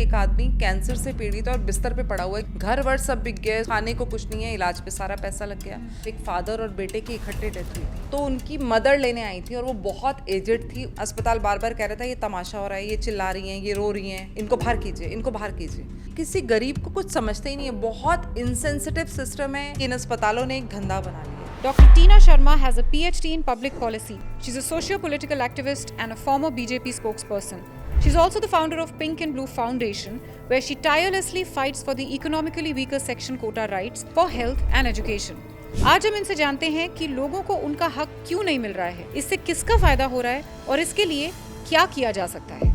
एक आदमी कैंसर से पीड़ित और बिस्तर पे पड़ा हुआ है, घर वर सब बिक गए, खाने को कुछ नहीं है, इलाज पे सारा पैसा लग गया। एक फादर और बेटे की इकट्ठे डेथ हुई थी, तो उनकी मदर लेने आई थी और वो बहुत एजेड थी। अस्पताल बार बार कह रहा था ये तमाशा हो रहा है, ये चिल्ला रही हैं, ये रो रही हैं, इनको बाहर कीजिए, इनको बाहर कीजिए। किसी गरीब को कुछ समझते ही नहीं है, बहुत इनसेंसिटिव सिस्टम है। इन अस्पतालों ने एक धंधा बना लिया। Dr. Tina Sharma has a PhD in public policy. She's a socio-political activist and a former BJP spokesperson. She's also the founder of Pink and Blue Foundation, where she tirelessly fights for the economically weaker section quota rights for health and education. आज हम इनसे जानते हैं कि लोगों को उनका हक क्यों नहीं मिल रहा है, इससे किसका फायदा हो रहा है और इसके लिए क्या किया जा सकता है।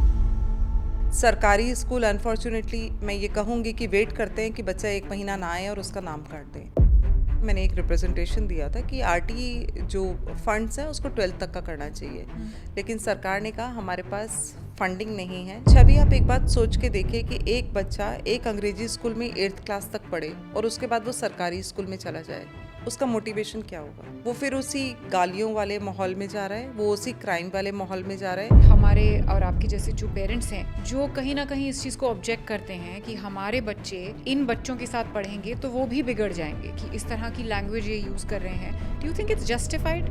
सरकारी स्कूल अनफॉर्चुनेटली मैं ये कहूँगी कि वेट करते हैं कि बच्चा 1 महीना ना आए और उसका नाम काट दें। मैंने एक रिप्रेजेंटेशन दिया था कि आरटी जो फंड्स हैं उसको 12th तक का करना चाहिए, लेकिन सरकार ने कहा हमारे पास फंडिंग नहीं है। छवि आप एक बात सोच के देखिए कि एक बच्चा एक अंग्रेजी स्कूल में 8th क्लास तक पढ़े और उसके बाद वो सरकारी स्कूल में चला जाए, उसका मोटिवेशन क्या होगा? वो फिर उसी गालियों वाले माहौल में जा रहा है, वो उसी क्राइम वाले माहौल में जा रहा है। हमारे और आपके जैसे जो पेरेंट्स हैं जो कहीं ना कहीं इस चीज़ को ऑब्जेक्ट करते हैं कि हमारे बच्चे इन बच्चों के साथ पढ़ेंगे तो वो भी बिगड़ जाएंगे, कि इस तरह की लैंग्वेज ये यूज़ कर रहे हैं। Do you think it's justified?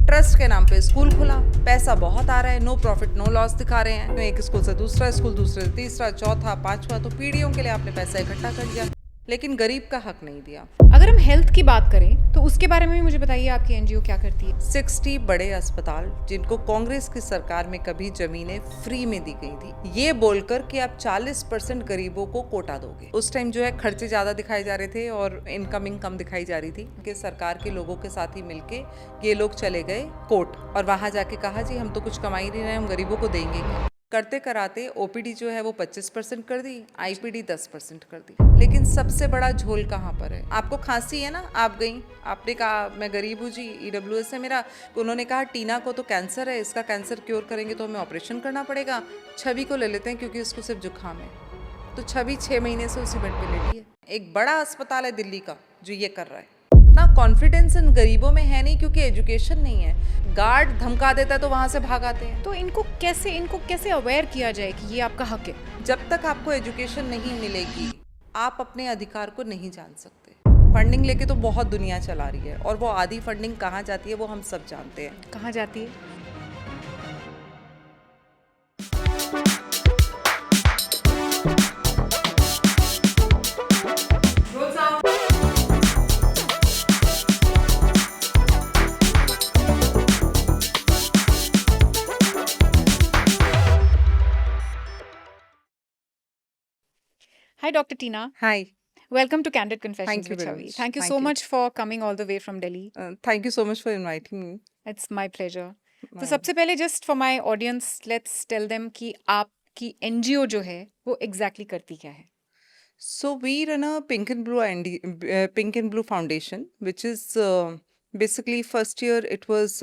Trust के नाम पे स्कूल खुला, पैसा बहुत आ रहा है, नो प्रॉफिट नो लॉस दिखा रहे हैं। एक स्कूल से दूसरा स्कूल, दूसरे से तीसरा, चौथा, पांचवा, तो पीढ़ियों के लिए आपने पैसा इकट्ठा कर दिया, लेकिन गरीब का हक नहीं दिया। अगर हम हेल्थ की बात करें तो उसके बारे में भी मुझे बताइए, आपकी एनजीओ क्या करती है? 60 बड़े अस्पताल जिनको कांग्रेस की सरकार में कभी जमीनें फ्री में दी गई थी, ये बोलकर कि आप 40% गरीबों को कोटा दोगे। उस टाइम जो है खर्चे ज्यादा दिखाए जा रहे थे और इनकमिंग कम दिखाई जा रही थी कि सरकार के लोगों के साथ ही मिलके ये लोग चले गए कोर्ट और वहां जाके कहा जी हम तो कुछ कमा ही नहीं रहे, हम गरीबों को देंगे क्या। करते कराते ओपीडी जो है वो 25% कर दी, आईपीडी 10% कर दी। लेकिन सबसे बड़ा झोल कहाँ पर है? आपको खांसी है ना, आप गई, आपने कहा मैं गरीब हूँ जी, ईडब्ल्यूएस है मेरा, उन्होंने कहा टीना को तो कैंसर है, इसका कैंसर क्योर करेंगे तो हमें ऑपरेशन करना पड़ेगा। छवि को ले लेते हैं क्योंकि उसको सिर्फ जुकाम है, तो छवि 6 महीने से उसी बेड पे लेटी है। एक बड़ा अस्पताल है दिल्ली का जो ये कर रहा है। ना कॉन्फिडेंस इन गरीबों में है नहीं क्योंकि एजुकेशन नहीं है। गार्ड धमका देता है तो वहां से भाग आते हैं। तो इनको कैसे अवेयर किया जाए कि ये आपका हक है? जब तक आपको एजुकेशन नहीं मिलेगी आप अपने अधिकार को नहीं जान सकते। फंडिंग लेके तो बहुत दुनिया चला रही है और वो आधी फंडिंग कहाँ जाती है वो हम सब जानते हैं। कहाँ जाती है? Hi, Dr. Tina. Hi. Welcome to Candid Confessions Thank you with very Chavi. much. Thank you Thank so you. much for coming all the way from Delhi. Thank you so much for inviting me. It's my pleasure. तो सबसे पहले just for my audience, let's tell them कि आपकी NGO जो है वो exactly करती क्या है? So we run a Pink and Blue Foundation, which is basically first year it was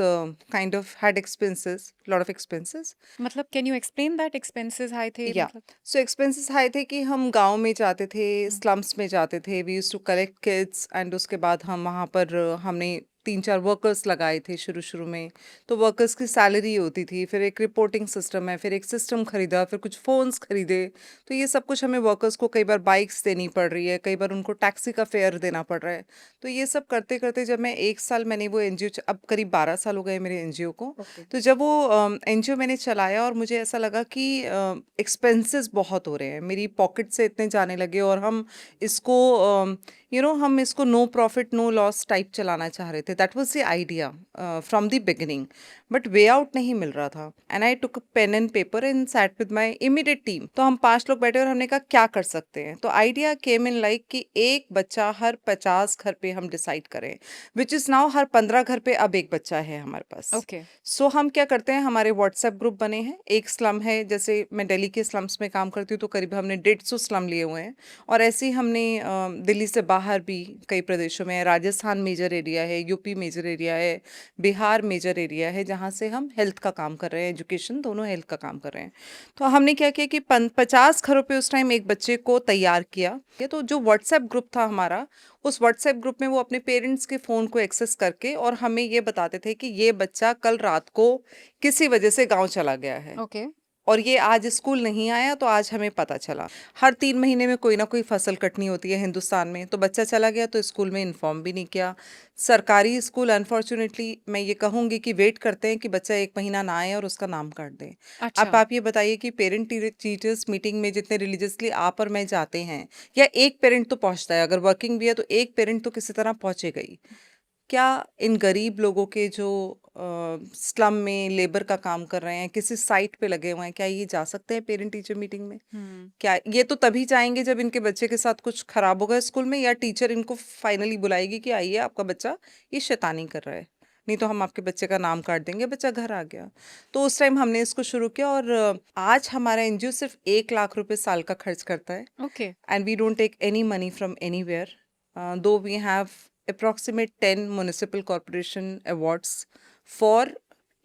kind of had expenses, lot of expenses. मतलब can you explain that expenses high थे? Yeah. मतलब So expenses high थे कि हम गांव में जाते थे, स्लम्स में जाते थे, we used to collect kids and उसके बाद हम वहाँ पर हमने 3-4 वर्कर्स लगाए थे शुरू में। तो वर्कर्स की सैलरी होती थी, फिर एक रिपोर्टिंग सिस्टम है, फिर एक सिस्टम खरीदा, फिर कुछ फ़ोन्स खरीदे। तो ये सब कुछ हमें वर्कर्स को कई बार बाइक्स देनी पड़ रही है, कई बार उनको टैक्सी का फेयर देना पड़ रहा है। तो ये सब करते करते जब मैं 1 साल मैंने वो एनजीओ, अब करीब 12 साल हो गए मेरे एनजीओ को। तो जब वो एनजीओ मैंने चलाया और मुझे ऐसा लगा कि एक्सपेंसेस बहुत हो रहे हैं, मेरी पॉकेट से इतने जाने लगे और हम इसको हम इसको no profit no loss type चलाना चाह रहे थे। That was the idea from the beginning, but way out नहीं मिल रहा था। And I took pen and paper and sat with my immediate team. तो हम 5 लोग बैठे और हमने कहा क्या कर सकते हैं। तो आइडिया केम इन लाइक कि एक बच्चा हर 50 घर पे हम डिसाइड करें, विच इज नाउ हर 15 घर पे अब एक बच्चा है हमारे पास। Okay. सो हम क्या करते हैं, हमारे व्हाट्सएप ग्रुप बने हैं। एक स्लम है, जैसे मैं दिल्ली के स्लम्स में काम करती हूँ तो करीब हमने 150 स्लम लिए हुए हैं। और ऐसे ही हमने दिल्ली से बाहर भी कई प्रदेशों में, राजस्थान मेजर एरिया है, यूपी मेजर एरिया है, बिहार मेजर एरिया है, जहाँ से हम हेल्थ का काम कर रहे हैं, एजुकेशन दोनों हेल्थ का काम कर रहे हैं। तो हमने क्या किया कि 50 घरों पे उस टाइम एक बच्चे को तैयार किया। तो जो व्हाट्सएप ग्रुप था हमारा, उस व्हाट्सएप ग्रुप में वो अपने पेरेंट्स के फ़ोन को एक्सेस करके और हमें ये बताते थे कि ये बच्चा कल रात को किसी वजह से गांव चला गया है। Okay. और ये आज स्कूल नहीं आया तो आज हमें पता चला। हर 3 महीने में कोई ना कोई फसल कटनी होती है हिंदुस्तान में, तो बच्चा चला गया तो स्कूल में इन्फॉर्म भी नहीं किया। सरकारी स्कूल अनफॉर्चुनेटली मैं ये कहूँगी कि वेट करते हैं कि बच्चा 1 महीना ना आए और उसका नाम काट दें। अब अच्छा। आप ये बताइए कि पेरेंट टीचर्स मीटिंग में जितने रिलीजियसली आप और मैं जाते हैं, या एक पेरेंट तो पहुंचता है, अगर वर्किंग भी है तो एक पेरेंट तो किसी तरह पहुंचेगा ही। क्या इन गरीब लोगों के जो स्लम में लेबर का काम कर रहे हैं, किसी साइट पे लगे हुए हैं, क्या ये जा सकते हैं पेरेंट टीचर मीटिंग में? क्या ये तो तभी जाएंगे जब इनके बच्चे के साथ कुछ खराब होगा स्कूल में, या टीचर इनको फाइनली बुलाएगी कि आइए आपका बच्चा ये शैतानी कर रहा है, नहीं तो हम आपके बच्चे का नाम काट देंगे। बच्चा घर आ गया। तो उस टाइम हमने इसको शुरू किया, और आज हमारा एनजीओ सिर्फ 1 लाख रुपए साल का खर्च करता है, okay. and we don't take any money from anywhere. Though we have approximate 10 municipal corporation awards for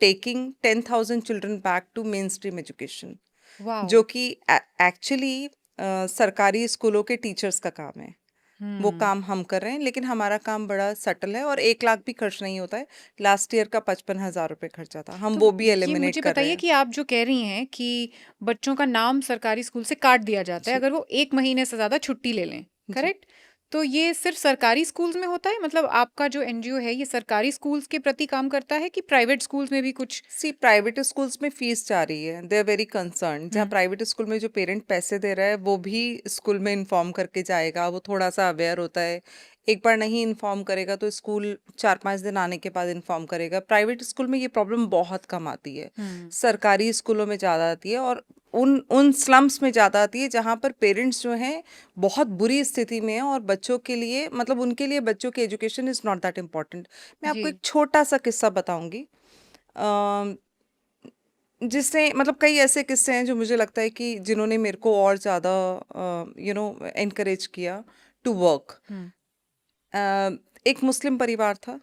taking 10,000 children back to mainstream education, wow. जो कि एक्चुअली सरकारी स्कूलों के टीचर्स का काम है। वो काम हम कर रहे हैं, लेकिन हमारा काम बड़ा सटल है, और 1 लाख भी खर्च नहीं होता है। लास्ट ईयर का 55,000 रुपये खर्चा था, हम तो वो भी ये एलिमिनेट मुझे कर रहे बताइए हैं। कि आप जो कह रही हैं कि बच्चों का नाम सरकारी स्कूल से काट दिया जाता है जी अगर वो 1 महीने से ज्यादा छुट्टी ले लें, जी। करेक्ट? तो ये सिर्फ सरकारी स्कूल्स में होता है? मतलब आपका जो एनजीओ है ये सरकारी स्कूल्स के प्रति काम करता है कि प्राइवेट स्कूल्स में भी कुछ? सी प्राइवेट स्कूल्स में फीस जा रही है, दे आर वेरी कंसर्न। जहाँ हम्म। प्राइवेट स्कूल में जो पेरेंट पैसे दे रहा है वो भी स्कूल में इन्फॉर्म करके जाएगा, वो थोड़ा सा अवेयर होता है। एक बार नहीं इन्फॉर्म करेगा तो स्कूल 4-5 दिन आने के बाद इन्फॉर्म करेगा। प्राइवेट स्कूल में ये प्रॉब्लम बहुत कम आती है, सरकारी स्कूलों में ज़्यादा आती है, और उन उन स्लम्स में ज़्यादा आती है जहाँ पर पेरेंट्स जो हैं बहुत बुरी स्थिति में हैं, और बच्चों के लिए मतलब उनके लिए बच्चों की education is not that important. मैं जी। आपको एक छोटा सा किस्सा बताऊंगी, जिसने मतलब कई ऐसे किस्से हैं जो मुझे लगता है कि जिन्होंने मेरे को और ज़्यादा एनकरेज किया टू वर्क। हम्म। एक मुस्लिम परिवार था,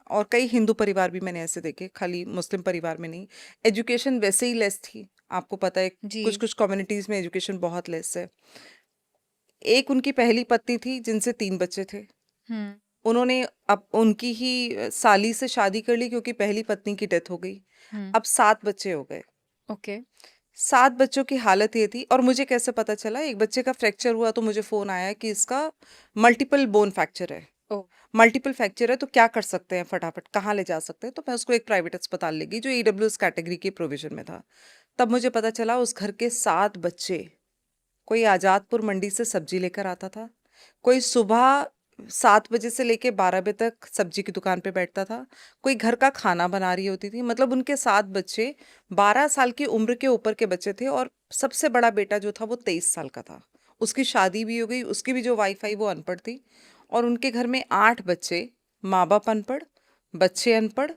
और कई हिंदू परिवार भी मैंने ऐसे देखे, खाली मुस्लिम परिवार में नहीं। एजुकेशन वैसे ही लेस थी, आपको पता है जी। कुछ कुछ कम्युनिटीज़ में एजुकेशन बहुत लेस है। एक उनकी पहली पत्नी थी जिनसे 3 बच्चे थे। हम्म। उन्होंने अब उनकी ही साली से शादी कर ली, क्योंकि पहली पत्नी की डेथ हो गई। हम्म। अब 7 बच्चे हो गए। ओके। 7 बच्चों की हालत ये थी, और मुझे कैसे पता चला, एक बच्चे का फ्रैक्चर हुआ तो मुझे फ़ोन आया कि इसका मल्टीपल बोन फ्रैक्चर है। ओ। मल्टीपल फ्रैक्चर है तो क्या कर सकते हैं, फटाफट कहाँ ले जा सकते हैं? तो मैं उसको एक प्राइवेट अस्पताल ले गई जो ईडब्ल्यूएस कैटेगरी के प्रोविजन में था। तब मुझे पता चला उस घर के 7 बच्चे, कोई आजादपुर मंडी से सब्जी लेकर आता था, कोई सुबह 7 बजे से लेके 12 बजे तक सब्जी की दुकान पे बैठता था, कोई घर का खाना बना रही होती थी। मतलब उनके 7 बच्चे 12 साल की उम्र के ऊपर के बच्चे थे, और सबसे बड़ा बेटा जो था वो 23 साल का था। उसकी शादी भी हो गई, उसकी भी जो वाइफ आई वो अनपढ़ थी, और उनके घर में 8 बच्चे, माँ बाप अनपढ़, बच्चे अनपढ़,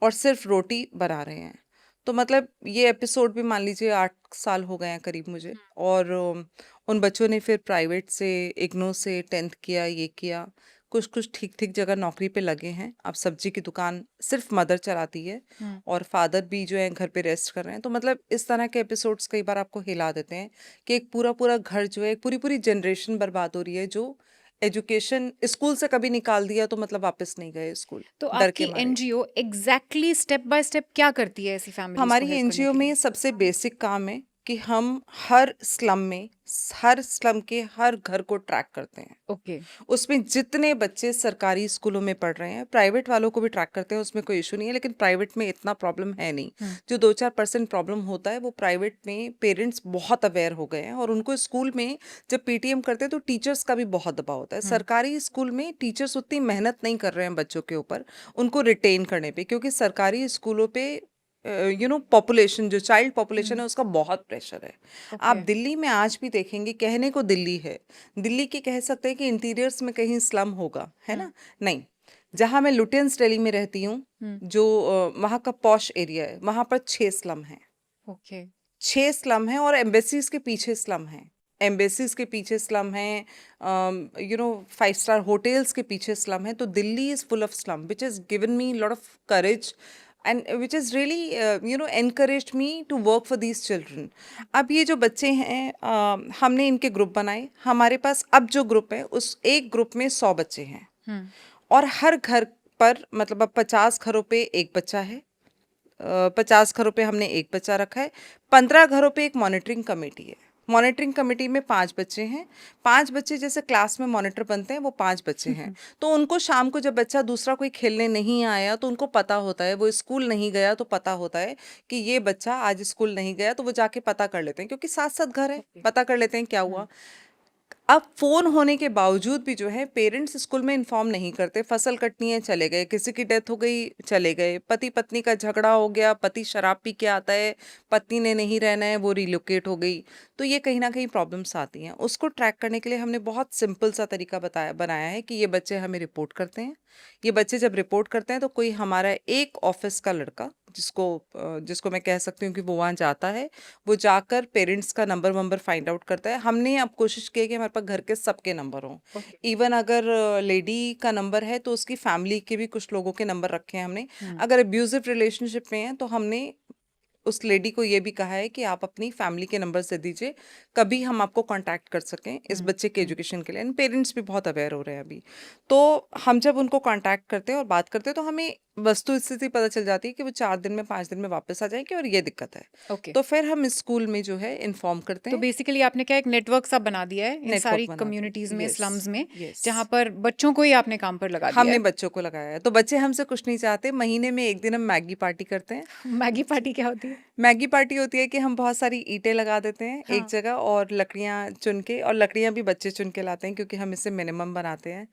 और सिर्फ रोटी बना रहे हैं। तो मतलब ये एपिसोड भी मान लीजिए 8 साल हो गए हैं करीब मुझे, और उन बच्चों ने फिर प्राइवेट से, इग्नू से 10th किया, ये किया, कुछ कुछ ठीक ठीक जगह नौकरी पे लगे हैं। अब सब्जी की दुकान सिर्फ मदर चलाती है, और फादर भी जो है घर पे रेस्ट कर रहे हैं। तो मतलब इस तरह के एपिसोड्स कई बार आपको हिला देते हैं कि एक पूरा पूरा घर जो है, एक पूरी पूरी जनरेशन बर्बाद हो रही है, जो एजुकेशन स्कूल से कभी निकाल दिया तो मतलब वापस नहीं गए स्कूल, तो डर आपकी के मारे। NGO exactly step by step क्या करती है ऐसी फैमिलीज को हमारी हेल्प करने एनजीओ के में लिए? सबसे बेसिक काम है कि हम हर स्लम में, हर स्लम के हर घर को ट्रैक करते हैं। ओके। उसमें जितने बच्चे सरकारी स्कूलों में पढ़ रहे हैं, प्राइवेट वालों को भी ट्रैक करते हैं, उसमें कोई इशू नहीं है, लेकिन प्राइवेट में इतना प्रॉब्लम है नहीं। जो 2-4% प्रॉब्लम होता है वो प्राइवेट में पेरेंट्स बहुत अवेयर हो गए हैं, और उनको स्कूल में जब पीटीएम करते हैं तो टीचर्स का भी बहुत दबाव होता है। सरकारी स्कूल में टीचर्स उतनी मेहनत नहीं कर रहे हैं बच्चों के ऊपर, उनको रिटेन करने पे, क्योंकि सरकारी स्कूलों पे पॉपुलेशन, जो चाइल्ड पॉपुलेशन है उसका बहुत प्रेशर है। आप ओके। दिल्ली में आज भी देखेंगे, कहने को दिल्ली है, दिल्ली के कह सकते हैं कि इंटीरियर्स में कहीं स्लम होगा, है ना? नहीं। जहाँ मैं लुटियंस दिल्ली में रहती हूँ, जो वहाँ का पॉश एरिया है, वहाँ पर 6 स्लम हैं। ओके। 6 स्लम हैं, और एम्बेसीज के पीछे स्लम हैं। एम्बेसीज के पीछे स्लम हैं, 5 स्टार होटल्स के पीछे स्लम है। तो Delhi is full of slum, which is given me lot of courage, and which is really encouraged me to work for these children. अब ये जो बच्चे हैं, हमने इनके ग्रुप बनाए। हमारे पास अब जो ग्रुप है, उस एक ग्रुप में 100 बच्चे हैं, और हर घर पर मतलब अब 50 घरों पे एक बच्चा है, 50 घरों पे हमने एक बच्चा रखा है, 15 घरों पे एक मॉनिटरिंग कमेटी है। मॉनिटरिंग कमेटी में 5 बच्चे हैं, 5 बच्चे जैसे क्लास में मॉनिटर बनते हैं, वो 5 बच्चे हैं। तो उनको शाम को जब बच्चा दूसरा कोई खेलने नहीं आया तो उनको पता होता है, वो स्कूल नहीं गया तो पता होता है कि ये बच्चा आज स्कूल नहीं गया, तो वो जाके पता कर लेते हैं, क्योंकि साथ-साथ घर है, ओके। पता कर लेते हैं क्या हुआ। अब फ़ोन होने के बावजूद भी जो है पेरेंट्स स्कूल में इन्फॉर्म नहीं करते, फसल कटनी है चले गए, किसी की डेथ हो गई चले गए, पति-पत्नी का झगड़ा हो गया, पति शराब पी के आता है, पत्नी ने नहीं रहना है, वो रिलोकेट हो गई। तो ये कहीं न कहीं प्रॉब्लम्स आती हैं। उसको ट्रैक करने के लिए हमने बहुत सिंपल सा तरीका बनाया है कि ये बच्चे हमें रिपोर्ट करते हैं। ये बच्चे जब रिपोर्ट करते हैं तो कोई हमारा एक ऑफ़िस का लड़का जिसको मैं कह सकती हूँ कि वो वहाँ जाता है, वो जाकर पेरेंट्स का नंबर-वंबर फाइंड आउट करता है। हमने अब कोशिश की है कि हमारे पास घर के सबके नंबर हों। ओके। इवन अगर लेडी का नंबर है तो उसकी फैमिली के भी कुछ लोगों के नंबर रखे हैं हमने। हुँ। अगर अब्यूज़िव रिलेशनशिप में हैं तो हमने उस लेडी को ये भी कहा है कि आप अपनी फैमिली के नंबर से दीजिए, कभी हम आपको कॉन्टैक्ट कर सकें इस बच्चे के एजुकेशन के लिए। एंड पेरेंट्स भी बहुत अवेयर हो रहे हैं अभी। तो हम जब उनको कॉन्टैक्ट करते हैं और बात करते हैं तो हमें वस्तु स्थिति पता चल जाती है कि वो 4 दिन में 5 दिन में वापस आ जाएँगे और ये दिक्कत है। ओके। तो फिर हम स्कूल में जो है इन्फॉर्म करते तो हैं, बेसिकली आपने क्या एक नेटवर्क सा बना दिया है इन नेटवर्क सारी बना कम्युनिटीज़ दिया। में, यस, स्लम्स में, यस। जहाँ पर बच्चों को ही आपने काम पर लगा दिया हमने है। बच्चों को लगाया है। तो बच्चे हमसे कुछ नहीं चाहते, महीने में 1 दिन हम मैगी पार्टी करते हैं। मैगी पार्टी क्या होती है? मैगी पार्टी होती है कि हम बहुत सारी ईंटें लगा देते हैं एक हाँ। जगह और लकड़ियाँ चुन के, और लकड़ियाँ भी बच्चे चुन के लाते हैं क्योंकि हम इसे मिनिमम बनाते हैं।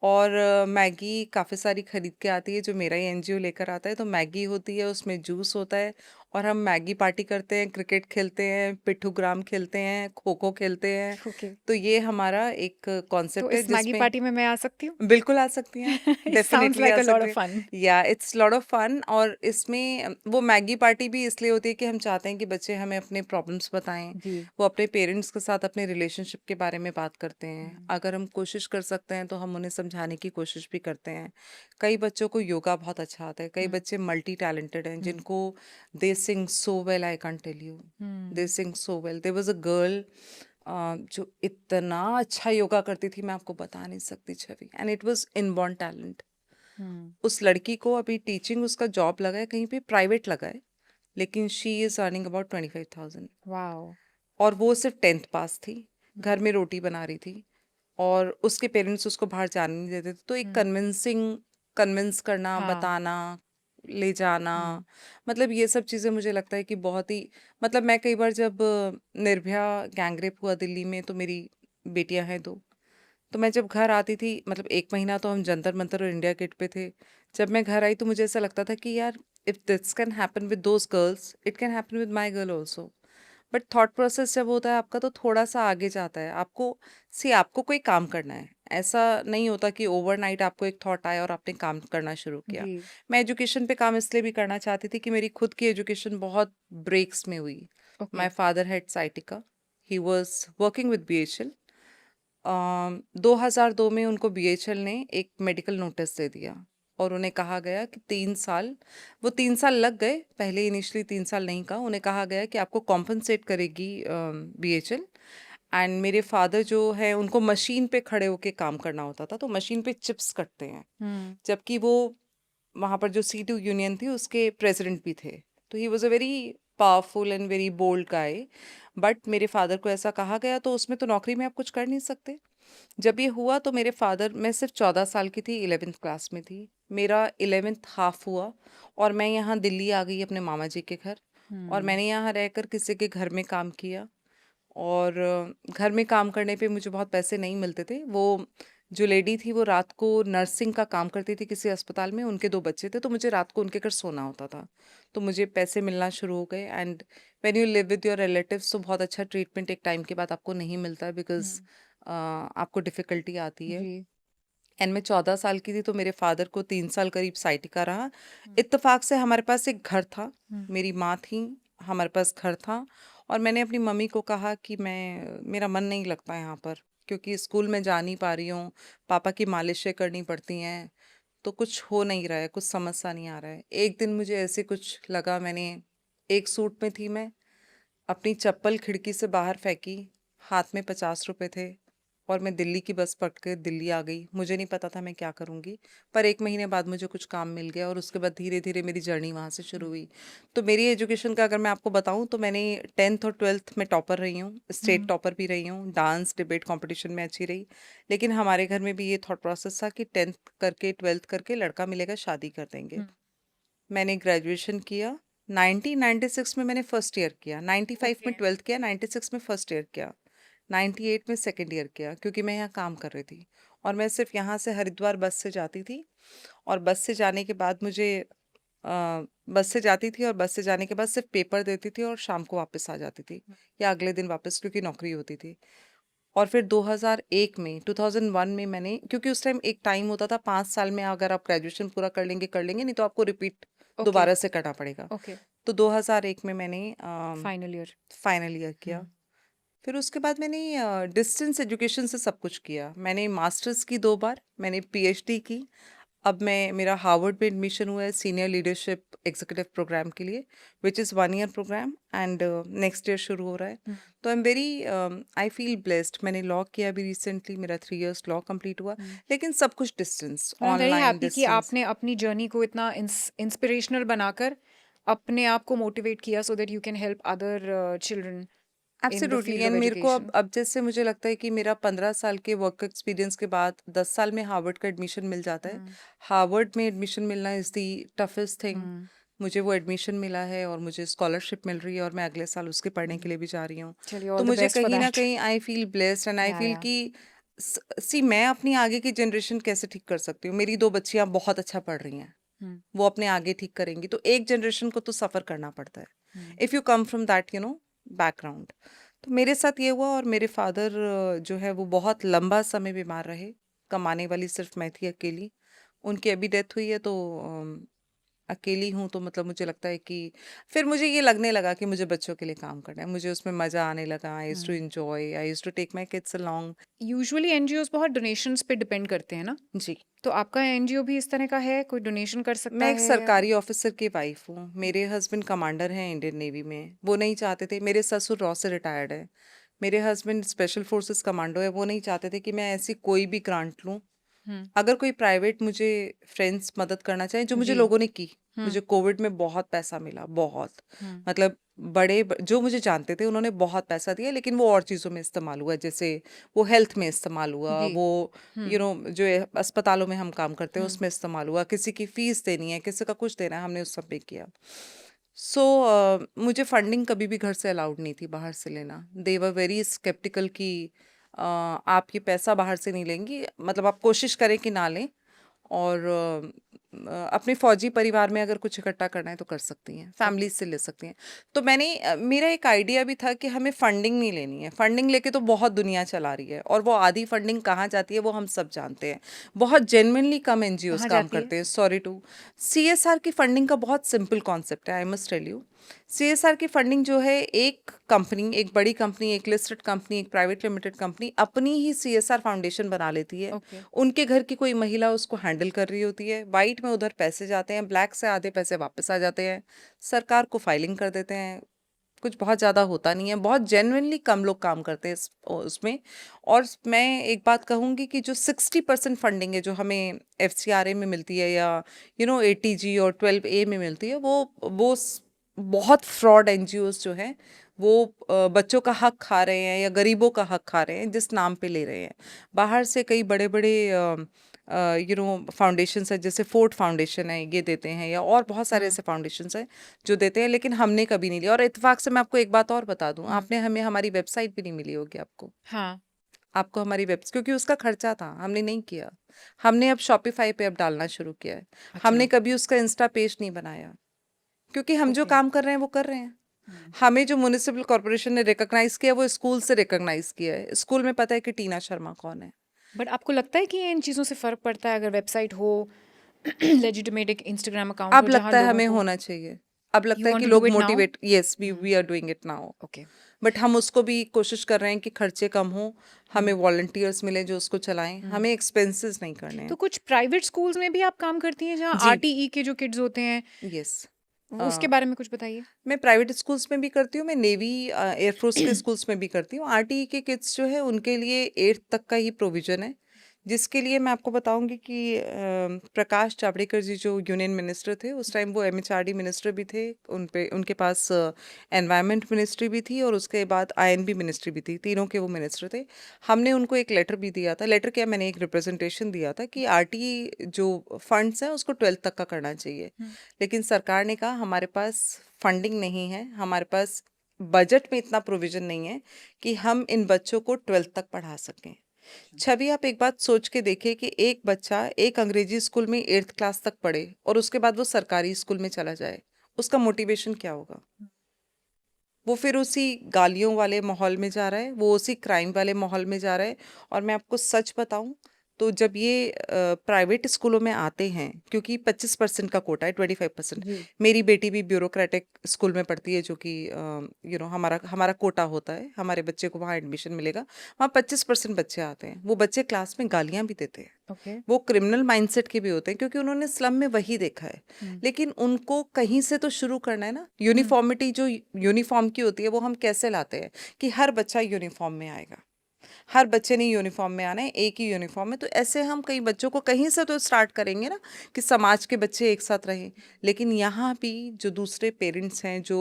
और मैगी काफ़ी सारी खरीद के आती है जो मेरा ही एनजीओ लेकर आता है। तो मैगी होती है, उसमें जूस होता है और हम मैगी पार्टी करते हैं, क्रिकेट खेलते हैं, पिट्ठू-ग्राम खेलते हैं, खो-खो खेलते हैं। ओके। तो ये हमारा एक तो कॉन्सेप्ट है इस मैगी जिसमें पार्टी में मैं आ सकती हूँ? बिल्कुल आ सकती हैं आप, इट साउंड्स डेफ़िनेटली लाइक आ अ लॉट सकती ऑफ हैं। फन। या इट्स लॉट ऑफ फन। और इसमें वो मैगी पार्टी भी इसलिए होती है कि हम चाहते हैं कि बच्चे हमें अपने प्रॉब्लम्स बताएँ, जी। वो अपने पेरेंट्स के साथ अपने रिलेशनशिप के बारे में बात करते हैं। हुँ। अगर हम कोशिश कर सकते हैं तो हम उन्हें समझाने की कोशिश भी करते हैं। कई बच्चों को योगा बहुत अच्छा आता है, कई हुँ। बच्चे मल्टी टैलेंटेड हैं हुँ। जिनको they sing so well, I can't tell you. They हुँ। Sing so well. There was a girl जो इतना अच्छा योगा करती थी, मैं आपको बता नहीं सकती Chhavi, and it was inborn talent. हुँ। उस लड़की को अभी टीचिंग उसका जॉब लगा है, कहीं पे प्राइवेट लगा है, लेकिन she is earning about 25,000। Wow! और वो सिर्फ 10th पास थी, हुँ। घर में रोटी बना रही थी और उसके पेरेंट्स उसको बाहर जाने नहीं देते थे। तो एक हुँ। कन्विंस करना, हाँ। बताना, ले जाना, हुँ। मतलब ये सब चीज़ें मुझे लगता है कि बहुत ही, मतलब मैं कई बार जब निर्भया गैंग रेप हुआ दिल्ली में, तो मेरी बेटियां हैं 2, तो मैं जब घर आती थी, मतलब 1 महीना तो हम जंतर मंतर और इंडिया गेट पे थे। जब मैं घर आई तो मुझे ऐसा लगता था कि यार, if this can happen with those girls, it can happen with my girl also. But thought process जब होता है आपका तो थोड़ा-सा आगे जाता है। आपको कोई काम करना है। ऐसा नहीं होता कि ओवरनाइट आपको एक थॉट आया और आपने काम करना शुरू किया। जी। मैं एजुकेशन पे काम इसलिए भी करना चाहती थी कि मेरी खुद की एजुकेशन बहुत ब्रेक्स में हुई। Okay. My father had sciatica, he was working with BHEL. 2002 में उनको बीएचईएल ने एक मेडिकल नोटिस दे दिया और उन्हें कहा गया कि 3 साल, वो 3 साल लग गए, पहले इनिशियली 3 साल नहीं कहा, उन्हें कहा गया कि आपको कॉम्पेंसेट करेगी बीएचईएल। एंड मेरे फादर जो है उनको मशीन पे खड़े होके काम करना होता था, तो मशीन पे चिप्स कटते हैं, हुँ। जबकि वो वहाँ पर जो सी2 यूनियन थी उसके प्रेसिडेंट भी थे। तो he was a very powerful and very bold guy. But मेरे फादर को ऐसा कहा गया, तो उसमें तो नौकरी में आप कुछ कर नहीं सकते। जब ये हुआ तो मेरे फादर, मैं सिर्फ 14 साल की थी, 11th क्लास में थी। मेरा 11th हाफ हुआ और मैं यहाँ दिल्ली आ गई अपने मामा जी के घर, और हुँ। मैंने यहाँ रहकर किसी के घर में काम किया। और घर में काम करने पे मुझे बहुत पैसे नहीं मिलते थे। वो जो लेडी थी वो रात को नर्सिंग का काम करती थी किसी अस्पताल में, उनके 2 बच्चे थे, तो मुझे रात को उनके घर सोना होता था। तो मुझे पैसे मिलना शुरू हो गए। And when you live with your relatives तो बहुत अच्छा ट्रीटमेंट एक टाइम के बाद आपको नहीं मिलता है, बिकॉज़ हुँ। आपको डिफ़िकल्टी आती है। जी। एंड मैं 14 साल की थी तो मेरे फादर को 3 साल करीब साइटिका रहा। हुँ। इत्तेफ़ाक से हमारे पास एक घर था, हुँ। मेरी माँ थीं, हमारे पास घर था, और मैंने अपनी मम्मी को कहा कि मेरा मन नहीं लगता यहाँ पर, क्योंकि स्कूल में जा नहीं पा रही हूँ, पापा की मालिशें करनी पड़ती हैं, तो कुछ हो नहीं रहा है, कुछ समझ सा नहीं आ रहा है। एक दिन मुझे ऐसे कुछ लगा, मैंने एक सूट में थी मैं, अपनी चप्पल खिड़की से बाहर फेंकी, हाथ में ₹50 थे। और मैं दिल्ली की बस पकड़ के दिल्ली आ गई। मुझे नहीं पता था मैं क्या करूँगी, पर 1 महीने बाद मुझे कुछ काम मिल गया और उसके बाद धीरे-धीरे मेरी जर्नी वहाँ से शुरू हुई। तो मेरी एजुकेशन का अगर मैं आपको बताऊँ तो मैंने 10th और 12th में टॉपर रही हूँ, स्टेट टॉपर भी रही हूँ, डांस, डिबेट कॉम्पिटिशन में अच्छी रही। लेकिन हमारे घर में भी ये थॉट प्रोसेस था कि 10th करके 12th करके लड़का मिलेगा शादी कर देंगे। मैंने ग्रेजुएशन किया, 1996 में मैंने फर्स्ट ईयर किया, 95 में 12th किया, 96 में फर्स्ट ईयर किया, 98 में सेकंड ईयर किया क्योंकि मैं यहाँ काम कर रही थी और मैं सिर्फ यहाँ से हरिद्वार बस से जाती थी और बस से जाने के बाद बस से जाती थी और बस से जाने के बाद सिर्फ पेपर देती थी और शाम को वापस आ जाती थी या अगले दिन वापस क्योंकि नौकरी होती थी। और फिर 2001 में मैंने, क्योंकि उस टाइम एक टाइम होता था 5 साल में अगर आप ग्रेजुएशन पूरा कर लेंगे नहीं तो आपको रिपीट ओके दोबारा से करना पड़ेगा। ओके तो 2001 में मैंने फाइनल ईयर फाइनल ईयर किया। फिर उसके बाद मैंने डिस्टेंस एजुकेशन से सब कुछ किया। मैंने मास्टर्स की 2 बार, मैंने पीएचडी की। अब मेरा हार्वर्ड में एडमिशन हुआ है सीनियर लीडरशिप एग्जीक्यूटिव प्रोग्राम के लिए, which is 1 year programme and next year शुरू हो रहा है। तो आई फील ब्लेस्ड। मैंने लॉ किया अभी रिसेंटली, मेरा 3 इयर्स लॉ कंप्लीट हुआ, लेकिन सब कुछ distance, I am very online happy कि डिस्टेंस। आपने अपनी जर्नी को इतना इंस्पिरेशनल बनाकर अपने आप को मोटिवेट किया so that you can help other children in the absolutely. Field end of मेरे को एजुकेशन। अब जैसे मुझे लगता है कि मेरा 15 साल के वर्क एक्सपीरियंस के बाद 10 साल में हार्वर्ड का एडमिशन मिल जाता है। हार्वर्ड में एडमिशन मिलना इज़ दी टफेस्ट थिंग। मुझे वो एडमिशन मिला है और मुझे स्कॉलरशिप मिल रही है और मैं अगले साल उसके पढ़ने के लिए भी जा रही हूँ। चलिए तो ऑल द मुझे बेस्ट फॉर कहीं ना दैट। कहीं आई फील ब्लेस्ड एंड आई या फील या कि सी मैं अपनी आगे की जनरेशन कैसे ठीक कर सकती हूँ। मेरी 2 बच्चियाँ बहुत अच्छा पढ़ रही हैं, वो अपने आगे ठीक करेंगी, तो एक जनरेशन को तो सफ़र करना पड़ता है if you come from that background. तो मेरे साथ ये हुआ और मेरे फादर जो है वो बहुत लंबा समय बीमार रहे। कमाने वाली सिर्फ मैं थी अकेली। उनकी अभी डेथ हुई है तो अकेली हूँ, तो मतलब मुझे लगता है कि फिर मुझे ये लगने लगा कि मुझे बच्चों के लिए काम करना है। मुझे उसमें मज़ा आने लगा। I used to enjoy, I used to take my kids along. Usually NGOs बहुत डोनेशंस पे डिपेंड करते हैं ना, जी। तो आपका एनजीओ भी इस तरह का है, कोई डोनेशन कर सकता मैं एक है? सरकारी ऑफिसर की वाइफ हूँ। मेरे हस्बैंड कमांडर हैं इंडियन नेवी में। वो नहीं चाहते थे, मेरे ससुर रॉ से रिटायर्ड है। मेरे हस्बैंड स्पेशल फोर्सेस कमांडो है। वो नहीं चाहते थे कि मैं ऐसी कोई भी ग्रांट लूँ। अगर कोई प्राइवेट मुझे फ्रेंड्स मदद करना चाहे, जो मुझे जी। लोगों ने की। मुझे कोविड में बहुत पैसा मिला, बहुत। मतलब जो मुझे जानते थे उन्होंने बहुत पैसा दिया, लेकिन वो और चीज़ों में इस्तेमाल हुआ। जैसे वो हेल्थ में इस्तेमाल हुआ, जी। वो जो अस्पतालों में हम काम करते हैं उसमें इस्तेमाल हुआ। किसी की फीस देनी है, किसी का कुछ देना है, हमने उस सब में किया। सो मुझे फंडिंग कभी भी घर से अलाउड नहीं थी बाहर से लेना। दे वर वेरी स्केप्टिकल कि आप ये पैसा बाहर से नहीं लेंगी, मतलब आप कोशिश करें कि ना लें। और अपने फौजी परिवार में अगर कुछ इकट्ठा करना है तो कर सकती हैं, फैमिली से ले सकती हैं। तो मेरा एक आइडिया भी था कि हमें फंडिंग नहीं लेनी है। फंडिंग लेके तो बहुत दुनिया चला रही है और वो आधी फंडिंग कहाँ जाती है वो हम सब जानते हैं। बहुत जेन्युइनली कम एनजीओज कहाँ काम जाती है? करते हैं। सॉरी टू सीएसआर की फंडिंग का बहुत सिंपल कॉन्सेप्ट है, I must tell you. CSR की फंडिंग जो है, एक बड़ी कंपनी, एक लिस्टेड कंपनी, एक प्राइवेट लिमिटेड कंपनी अपनी ही सीएसआर फाउंडेशन बना लेती है। ओके उनके घर की कोई महिला उसको हैंडल कर रही होती है। वाइट में उधर पैसे जाते हैं, ब्लैक से आधे पैसे वापस आ जाते हैं, सरकार को फाइलिंग कर देते हैं। कुछ बहुत ज़्यादा होता नहीं है, बहुत जेन्युइनली कम लोग काम करते हैं उसमें। और मैं एक बात कहूँगी कि जो 60% फंडिंग है जो हमें एफसीआरए में मिलती है या एटीजी और 12A में मिलती है, बहुत फ्रॉड एनजीओज जो हैं वो बच्चों का हक खा रहे हैं या गरीबों का हक खा रहे हैं जिस नाम पे ले रहे हैं। बाहर से कई बड़े बड़े फाउंडेशंस है, जैसे फोर्ट फाउंडेशन है, ये देते हैं, या और बहुत सारे ऐसे फाउंडेशंस हैं जो देते हैं, लेकिन हमने कभी नहीं लिया। और इत्तेफाक से मैं आपको एक बात और बता दूं, आपने हमें हमारी वेबसाइट भी नहीं मिली होगी आपको। हाँ आपको हमारी क्योंकि उसका खर्चा था, हमने नहीं किया। हमने अब शॉपिफाई पे अब डालना शुरू किया है। हमने कभी उसका इंस्टा पेज नहीं बनाया, क्योंकि हम जो ओके काम कर रहे हैं वो कर रहे हैं। हमें जो म्युनिसिपल कॉर्पोरेशन ने रिकॉग्नाइज किया वो स्कूल से रिकॉग्नाइज किया है। स्कूल में पता है कि टीना शर्मा कौन है। बट आपको लगता है कि इन चीज़ों से फ़र्क पड़ता है अगर वेबसाइट हो, लेजिटिमेट एक इंस्टाग्राम अकाउंट अब हो जहाँ लगता है लोगों हमें को होना चाहिए। अब लगता यू है वांट कि टू डू लोग it now? Motivate, yes we are doing it now. Okay but हम उसको भी कोशिश कर रहे हैं कि खर्चे कम हो, हमें वॉलंटियर्स मिले जो उसको चलाएं, हमें एक्सपेंसेस नहीं करने तो हैं। कुछ प्राइवेट स्कूल्स में भी आप काम करती हैं जहाँ जी, आरटीई के जो किड्स होते हैं? यस। उसके बारे में कुछ बताइए। मैं प्राइवेट स्कूल्स में भी करती हूँ, मैं नेवी एयरफोर्स के स्कूल्स में भी करती हूँ। आरटीई के किड्स जो है उनके लिए 8th तक का ही प्रोविज़न है, जिसके लिए मैं आपको बताऊँगी कि प्रकाश जावड़ेकर जी जो यूनियन मिनिस्टर थे, उस टाइम वो एमएचआरडी मिनिस्टर भी थे, उनके पास एनवायरनमेंट मिनिस्ट्री भी थी और उसके बाद आईएनबी मिनिस्ट्री भी थी, तीनों के वो मिनिस्टर थे। हमने उनको एक लेटर भी दिया था, लेटर क्या मैंने एक रिप्रेजेंटेशन दिया था कि आरटीई जो फंड्स हैं उसको 12th तक का करना चाहिए। लेकिन सरकार ने कहा हमारे पास फंडिंग नहीं है, हमारे पास बजट में इतना प्रोविजन नहीं है कि हम इन बच्चों को 12th तक पढ़ा सकें। छवि आप एक बात सोच के देखिए कि एक बच्चा एक अंग्रेजी स्कूल में 8th क्लास तक पढ़े और उसके बाद वो सरकारी स्कूल में चला जाए, उसका मोटिवेशन क्या होगा? वो फिर उसी गालियों वाले माहौल में जा रहा है, वो उसी क्राइम वाले माहौल में जा रहा है। और मैं आपको सच बताऊं तो जब ये प्राइवेट स्कूलों में आते हैं, क्योंकि 25% का कोटा है, 25%। जी। मेरी बेटी भी ब्यूरोक्रेटिक स्कूल में पढ़ती है, जो कि हमारा हमारा कोटा होता है, हमारे बच्चे को वहाँ एडमिशन मिलेगा। वहाँ 25% बच्चे आते हैं, वो बच्चे क्लास में गालियाँ भी देते हैं, ओके। वो क्रिमिनल माइंडसेट के भी होते हैं, क्योंकि उन्होंने स्लम में वही देखा है। लेकिन उनको कहीं से तो शुरू करना है ना। यूनिफॉर्मिटी जो यूनिफॉर्म की होती है वो हम कैसे लाते हैं कि हर बच्चा यूनिफॉर्म में आएगा, हर बच्चे ने यूनिफॉर्म में आना है, एक ही यूनिफॉर्म में। तो ऐसे हम कई बच्चों को कहीं से तो स्टार्ट करेंगे ना कि समाज के बच्चे एक साथ रहें। लेकिन यहाँ भी जो दूसरे पेरेंट्स हैं जो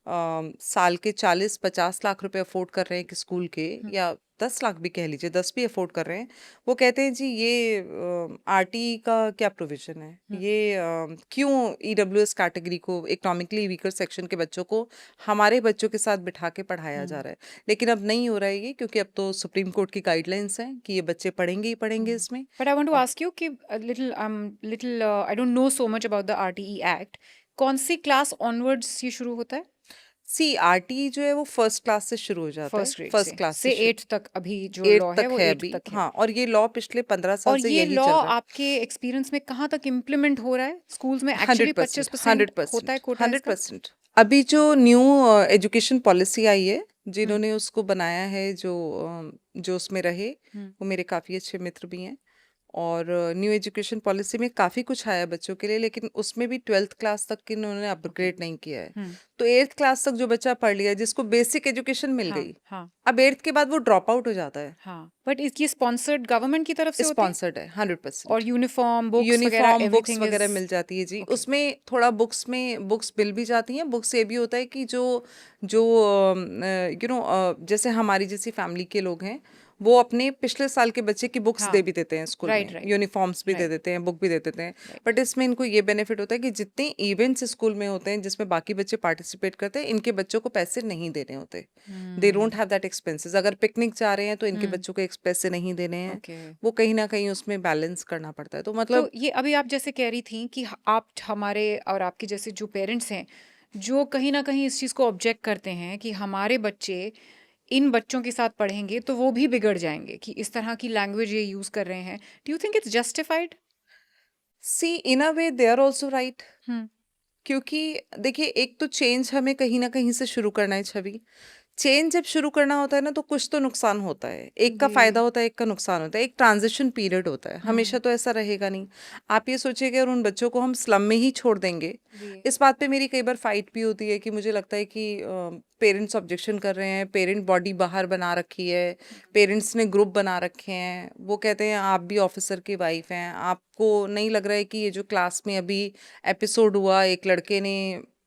साल के 40-50 लाख रुपए अफोर्ड कर रहे हैं कि स्कूल के, या 10 लाख भी कह लीजिए, 10 भी अफोर्ड कर रहे हैं, वो कहते हैं जी ये आरटी का क्या प्रोविजन है, ये क्यों ईडब्ल्यूएस कैटेगरी को, इकोनॉमिकली वीकर सेक्शन के बच्चों को हमारे बच्चों के साथ बिठा के पढ़ाया जा रहा है। लेकिन अब नहीं हो रहा है ये, क्योंकि अब तो सुप्रीम कोर्ट की गाइडलाइंस हैं कि ये बच्चे पढ़ेंगे ही पढ़ेंगे इसमें। But I want to और ask you कि I don't know so much about the RTE Act. कौन सी क्लास ऑनवर्ड्स ये शुरू होता है? सी आरटी जो है वो फर्स्ट क्लास से शुरू हो जाता है, फर्स्ट ग्रेड फर्स्ट क्लास से से 8th तक अभी जो 8th लॉ है तक वो है 8th अभी। तक है। हाँ, और ये लॉ पिछले 15 साल और से ये यही लॉ चल रहा है। आपके एक्सपीरियंस में कहाँ तक इम्प्लीमेंट हो रहा है? स्कूल्स में एक्चुअली 100%, 25% होता है 100%, कोटा इसका? 100%। अभी जो न्यू एजुकेशन पॉलिसी आई है, जिन्होंने उसको बनाया है, जो उसमें रहे, वो मेरे काफ़ी अच्छे मित्र भी हैं। और न्यू एजुकेशन पॉलिसी में काफ़ी कुछ आया बच्चों के लिए, लेकिन उसमें भी 12th क्लास तक की उन्होंने अपग्रेड नहीं किया है। तो 8th क्लास तक जो बच्चा पढ़ लिया, जिसको बेसिक एजुकेशन मिल हाँ, गई, हाँ, अब 8th के बाद वो ड्रॉप आउट हो जाता है। हाँ। बट ये स्पॉन्सर्ड गवर्नमेंट की तरफ से होते हैं? स्पॉन्सर्ड है और 100%। यूनिफॉर्म, बुक्स वगैरह यूनिफॉर्म, बुक्स एवरीथिंग वगैरह इज मिल जाती है जी। ओके। उसमें थोड़ा बुक्स बिल भी जाती हैं। बुक्स ये भी होता है कि जो जो जैसे हमारी जैसी फैमिली के लोग हैं, वो अपने पिछले साल के बच्चे की बुक्स हाँ, दे भी देते हैं स्कूल राइट, में, राइट, यूनिफॉर्म्स भी दे राइट, देते हैं, बुक भी दे देते हैं। राइट। बट इसमें इनको ये बेनिफिट होता है कि जितने इवेंट्स स्कूल में होते हैं जिसमें बाकी बच्चे पार्टिसिपेट करते हैं, इनके बच्चों को पैसे नहीं देने होते। They don't have that expenses. अगर पिकनिक जा रहे हैं तो इनके बच्चों को पैसे नहीं देने हैं। ओके। वो कहीं ना कहीं उसमें बैलेंस करना पड़ता है। तो तो मतलब ये अभी आप जैसे कह रही थी कि आप हमारे और आपके जैसे जो पेरेंट्स हैं जो कहीं ना कहीं इस चीज़ को ऑब्जेक्ट करते हैं कि हमारे बच्चे इन बच्चों के साथ पढ़ेंगे तो वो भी बिगड़ जाएंगे कि इस तरह की लैंग्वेज ये यूज़ कर रहे हैं। Do you think it's justified? See in a way they are also right. Hmm. क्योंकि देखिए, एक तो चेंज हमें कहीं ना कहीं से शुरू करना है छवि। चेंज जब शुरू करना होता है ना, तो कुछ तो नुकसान होता है, एक का जी। फायदा होता है, एक का नुकसान होता है। एक ट्रांजिशन पीरियड होता है, हमेशा तो ऐसा रहेगा नहीं। आप ये सोचिए कि अगर उन बच्चों को हम स्लम में ही छोड़ देंगे, जी। इस बात पे मेरी कई बार फाइट भी होती है कि मुझे लगता है कि पेरेंट्स ऑब्जेक्शन कर रहे हैं, पेरेंट बॉडी बाहर बना रखी है, पेरेंट्स ने ग्रुप बना रखे हैं। वो कहते हैं आप भी ऑफिसर की वाइफ हैं, आपको नहीं लग रहा है कि ये जो क्लास में अभी एपिसोड हुआ, एक लड़के ने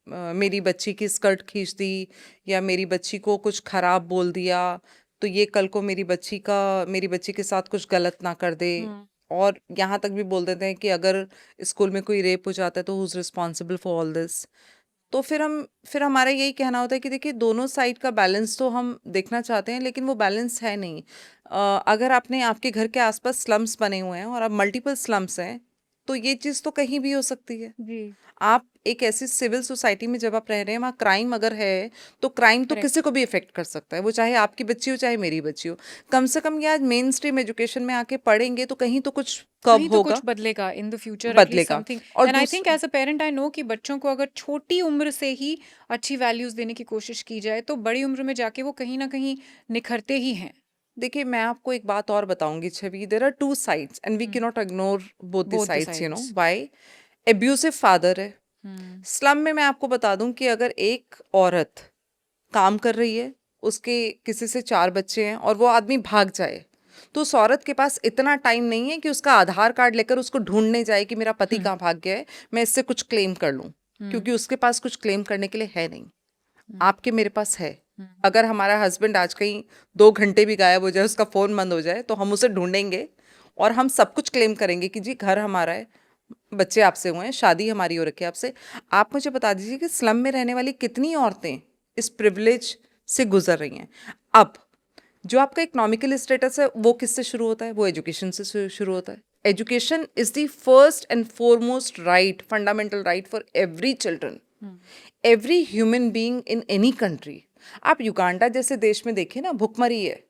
मेरी बच्ची की स्कर्ट खींच दी या मेरी बच्ची को कुछ खराब बोल दिया, तो ये कल को मेरी बच्ची के साथ कुछ गलत ना कर दे। और यहाँ तक भी बोल देते हैं कि अगर स्कूल में कोई रेप हो जाता है तो who is responsible for all this. तो फिर हमारा यही कहना होता है कि देखिए, दोनों साइड का बैलेंस तो हम देखना चाहते हैं, लेकिन वो बैलेंस है नहीं। अगर आपके घर के आसपास स्लम्स बने हुए हैं और अब मल्टीपल स्लम्स हैं, तो ये चीज़ तो कहीं भी हो सकती है। जी। आप एक ऐसी सिविल सोसाइटी में जब आप रह रहे हैं, वहाँ क्राइम अगर है, तो क्राइम तो करेक्ट। किसी को भी इफेक्ट कर सकता है, वो चाहे आपकी बच्ची हो चाहे मेरी बच्ची हो। कम से कम ये आज मेन स्ट्रीम एजुकेशन में आके पढ़ेंगे तो कहीं तो कुछ कब कहीं तो कुछ होगा, बदलेगा इन द फ्यूचर, एटलीस्ट बदलेगा। समथिंग। और and I think as a parent I know कि बच्चों को अगर छोटी उम्र से ही अच्छी वैल्यूज देने की कोशिश की जाए तो बड़ी उम्र में जाके वो कहीं ना कहीं निखरते ही हैं। देखिए, मैं आपको एक बात और बताऊंगी Chhavi. There are two sides and we can not ignore both the both the sides, sides. Why. Abusive father है, स्लम में मैं आपको बता दूं कि अगर एक औरत काम कर रही है, उसके किसी से 4 बच्चे हैं और वो आदमी भाग जाए, तो उस औरत के पास इतना टाइम नहीं है कि उसका आधार कार्ड लेकर उसको ढूंढने जाए कि मेरा पति कहाँ भाग गया है, मैं इससे कुछ क्लेम कर लूं, क्योंकि उसके पास कुछ क्लेम करने के लिए है नहीं। आपके मेरे पास है। अगर हमारा हस्बैंड आज कहीं 2 घंटे भी गायब हो जाए, उसका फोन बंद हो जाए, तो हम उसे ढूंढेंगे और हम सब कुछ क्लेम करेंगे कि जी घर हमारा है, बच्चे आपसे हुए हैं, शादी हमारी हो रखी है आपसे। आप मुझे बता दीजिए कि स्लम में रहने वाली कितनी औरतें इस प्रिविलेज से गुजर रही हैं। अब जो आपका इकोनॉमिकल स्टेटस है वो किससे शुरू होता है? वो एजुकेशन से शुरू होता है। Education is the first and foremost right, fundamental right for every children, every human being in any country. आप युगांडा जैसे देश में देखिए ना, भुखमरी है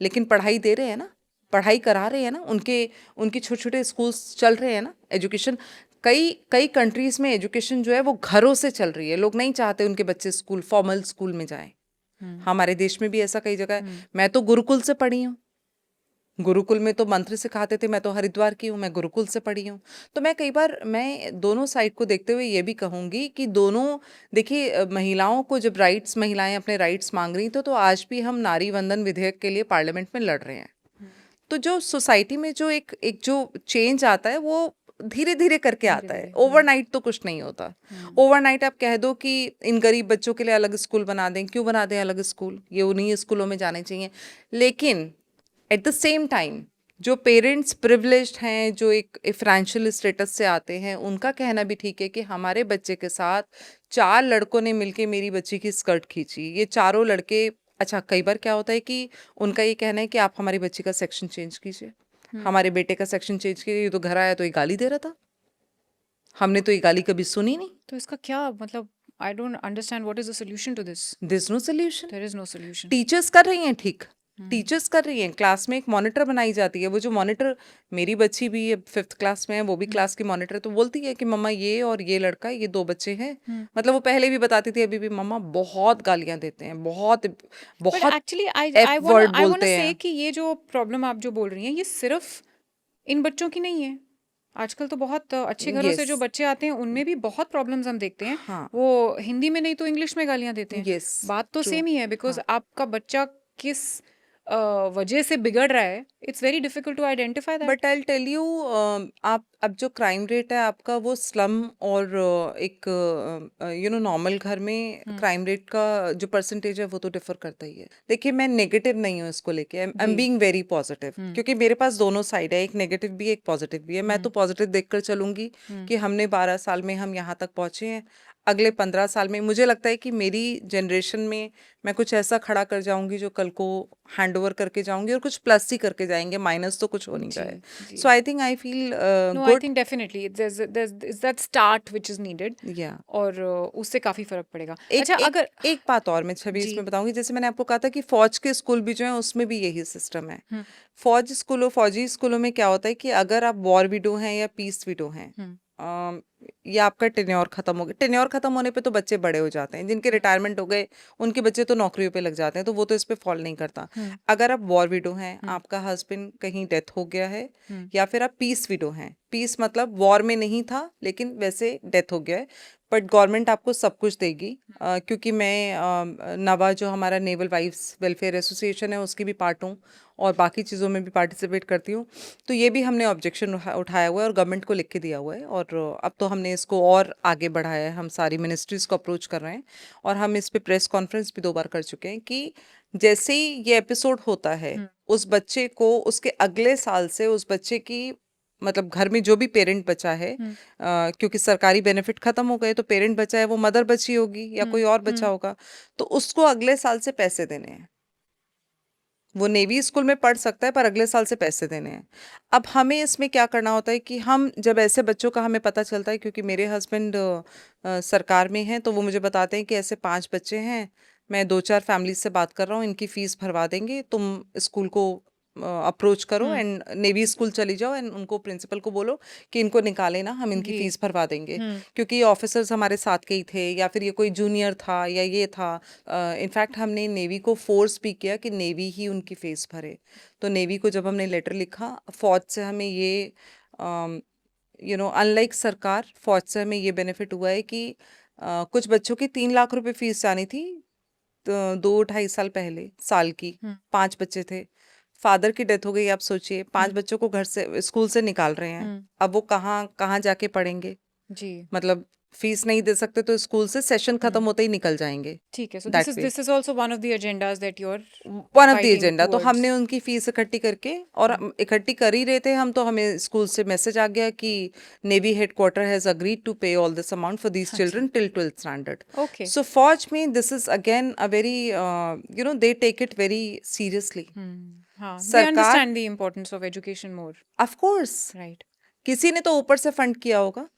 लेकिन पढ़ाई दे रहे हैं ना, पढ़ाई करा रहे हैं ना, उनके छोटे छोटे स्कूल्स चल रहे हैं ना। एजुकेशन कई कई कंट्रीज में एजुकेशन जो है वो घरों से चल रही है। लोग नहीं चाहते उनके बच्चे स्कूल, फॉर्मल स्कूल में जाएं। हमारे देश में भी ऐसा कई जगह है। मैं तो गुरुकुल से पढ़ी हूँ, गुरुकुल में तो मंत्र सिखाते थे। मैं तो हरिद्वार की हूँ, मैं गुरुकुल से पढ़ी हूँ। तो मैं कई बार मैं दोनों साइड को देखते हुए ये भी कहूँगी कि दोनों देखिए, महिलाओं को जब राइट्स, महिलाएं अपने राइट्स मांग रही तो आज भी हम नारी वंदन विधेयक के लिए पार्लियामेंट में लड़ रहे हैं। तो जो सोसाइटी में जो एक एक जो चेंज आता है वो धीरे धीरे करके आता है, ओवरनाइट तो कुछ नहीं होता। ओवरनाइट आप कह दो कि इन गरीब बच्चों के लिए अलग स्कूल बना दें, क्यों बना दें अलग स्कूल, ये उन्हीं स्कूलों में जाने चाहिए। लेकिन एट द सेम टाइम जो पेरेंट्स प्रिविलेज्ड हैं, जो एक फाइनेंशियल स्टेटस से आते हैं, उनका कहना भी ठीक है कि हमारे बच्चे के साथ 4 लड़कों ने मिलके मेरी बच्ची की स्कर्ट खींची, ये चारों लड़के। अच्छा, कई बार क्या होता है कि उनका ये कहना है कि आप हमारी बच्ची का सेक्शन चेंज कीजिए, हमारे बेटे का सेक्शन चेंज कीजिए, ये तो घर आया तो ये गाली दे रहा था, हमने तो ये गाली कभी सुनी नहीं। तो इसका क्या मतलब? I don't understand what is the solution to this. This no solution. There is no solution. Teachers कर रही हैं ठीक, टीचर्स कर रही हैं। क्लास में एक मॉनिटर बनाई जाती है, वो जो मॉनिटर, मेरी बच्ची भी 5th क्लास में है, वो भी क्लास की मॉनिटर, तो बोलती है कि मम्मा ये और ये लड़का, ये 2 बच्चे हैं। मतलब वो पहले भी बताती थी, अभी भी मम्मा बहुत गालियां देते हैं, बहुत But बहुत actually, F I word wanna बोलते say हैं। कि ये जो प्रॉब्लम आप जो बोल रही हैं, ये सिर्फ इन बच्चों की नहीं है। आजकल तो बहुत अच्छे घरों से यस, जो बच्चे आते हैं उनमें भी बहुत प्रॉब्लम्स हम देखते हैं। हाँ, वो हिंदी में नहीं तो इंग्लिश में गालियां देते हैं। यस, बात तो ट्रू, सेम ही है, बिकॉज हाँ। आपका बच्चा किस वजह से बिगड़ रहा है, it's very difficult to identify that. But I tell you, आप अब जो क्राइम रेट है आपका वो स्लम और एक नॉर्मल घर में क्राइम रेट का जो परसेंटेज है वो तो डिफर करता ही है। देखिए, मैं नेगेटिव नहीं हूँ इसको लेके, I am being very positive, क्योंकि मेरे पास दोनों साइड है, एक नेगेटिव भी है एक पॉजिटिव भी है। मैं तो पॉजिटिव देखकर चलूंगी कि हमने 12 साल में हम यहाँ तक पहुंचे हैं। अगले 15 साल में मुझे लगता है कि मेरी जनरेशन में मैं कुछ ऐसा खड़ा कर जाऊंगी जो कल को हैंड ओवर करके जाऊंगी, और कुछ प्लस ही करके जाएंगे, माइनस तो कुछ हो नहीं रहा है। So I think I feel no, I good. Think definitely there's that start which is needed, या और उससे काफी फर्क पड़ेगा। एक अच्छा, एक अगर एक बात और मैं छवि जी इसमें बताऊंगी, जैसे मैंने आपको कहा था कि फौज के स्कूल भी जो है उसमें भी यही सिस्टम है। फौजी स्कूलों में क्या होता है कि अगर आप वॉर विडो हैं या पीस विडो हैं, या आपका टेन्योर खत्म हो गया, टेन्योर खत्म होने पे तो बच्चे बड़े हो जाते हैं, जिनके रिटायरमेंट हो गए उनके बच्चे तो नौकरियों पे लग जाते हैं, तो वो तो इस पे फॉल नहीं करता। अगर आप वॉर विडो हैं, आपका हस्बैंड कहीं डेथ हो गया है, या फिर आप पीस विडो हैं, पीस मतलब वॉर में नहीं था लेकिन वैसे डेथ हो गया है, बट गवर्नमेंट आपको सब कुछ देगी। क्योंकि मैं नवा जो हमारा नेवल वाइफ्स वेलफेयर एसोसिएशन है उसकी भी पार्ट हूँ, और बाकी चीज़ों में भी पार्टिसिपेट करती हूँ। तो ये भी हमने ऑब्जेक्शन उठाया हुआ है और गवर्नमेंट को लिख के दिया हुआ है, और अब तो हमने इसको और आगे बढ़ाया है, हम सारी मिनिस्ट्रीज़ को अप्रोच कर रहे हैं, और हम इस पे प्रेस कॉन्फ्रेंस भी 2 बार कर चुके हैं कि जैसे ही ये एपिसोड होता है, उस बच्चे को उसके अगले साल से उस बच्चे की, मतलब घर में जो भी पेरेंट बचा है, क्योंकि सरकारी बेनिफिट खत्म हो गए, तो पेरेंट बचा है वो मदर बची होगी या कोई और बचा होगा, तो उसको अगले साल से पैसे देने हैं। वो नेवी स्कूल में पढ़ सकता है पर अगले साल से पैसे देने हैं। अब हमें इसमें क्या करना होता है कि हम जब ऐसे बच्चों का हमें पता चलता है, क्योंकि मेरे हस्बैंड सरकार में हैं, तो वो मुझे बताते हैं कि ऐसे 5 बच्चे हैं, मैं 2-4 फैमिली से बात कर रहा हूँ, इनकी फीस भरवा देंगे, तुम स्कूल को अप्रोच करो एंड नेवी स्कूल चली जाओ एंड उनको, प्रिंसिपल को बोलो कि इनको निकाले ना, हम इनकी फीस भरवा देंगे। क्योंकि ये ऑफिसर्स हमारे साथ के ही थे, या फिर ये कोई जूनियर था या ये था। इनफैक्ट हमने नेवी को फोर्स भी किया कि नेवी ही उनकी फीस भरे। तो नेवी को जब हमने लेटर लिखा, फौज से हमें अनलाइक सरकार, फौज से हमें ये बेनिफिट हुआ है कि कुछ बच्चों की 3 लाख रुपए फीस जानी थी तो 2-2.5 साल पहले, साल की। हम्म 5 बच्चे थे, फादर की डेथ हो गई। आप सोचिए 5 हम्म बच्चों को घर से स्कूल से निकाल रहे हैं। हम्म अब वो कहाँ कहाँ जाके पढ़ेंगे? जी मतलब फीस नहीं दे सकते तो स्कूल से सेशन खत्म होते ही निकल जाएंगे। ठीक है. So that way this is also one of the agendas that you're one of the fighting agenda. तो towards. हमने उनकी फीस इकट्ठी करके और इकट्ठी कर ही रहे थे हम, तो हमें स्कूल से मैसेज आ गया कि navy headquarter has agreed to pay all this amount for these children till 12th standard. Okay. So फौज में this is again a very they take it very seriously. हाँ, they सरकार understand the importance of education more, of course right? किसी ने तो ऊपर से fund किया होगा,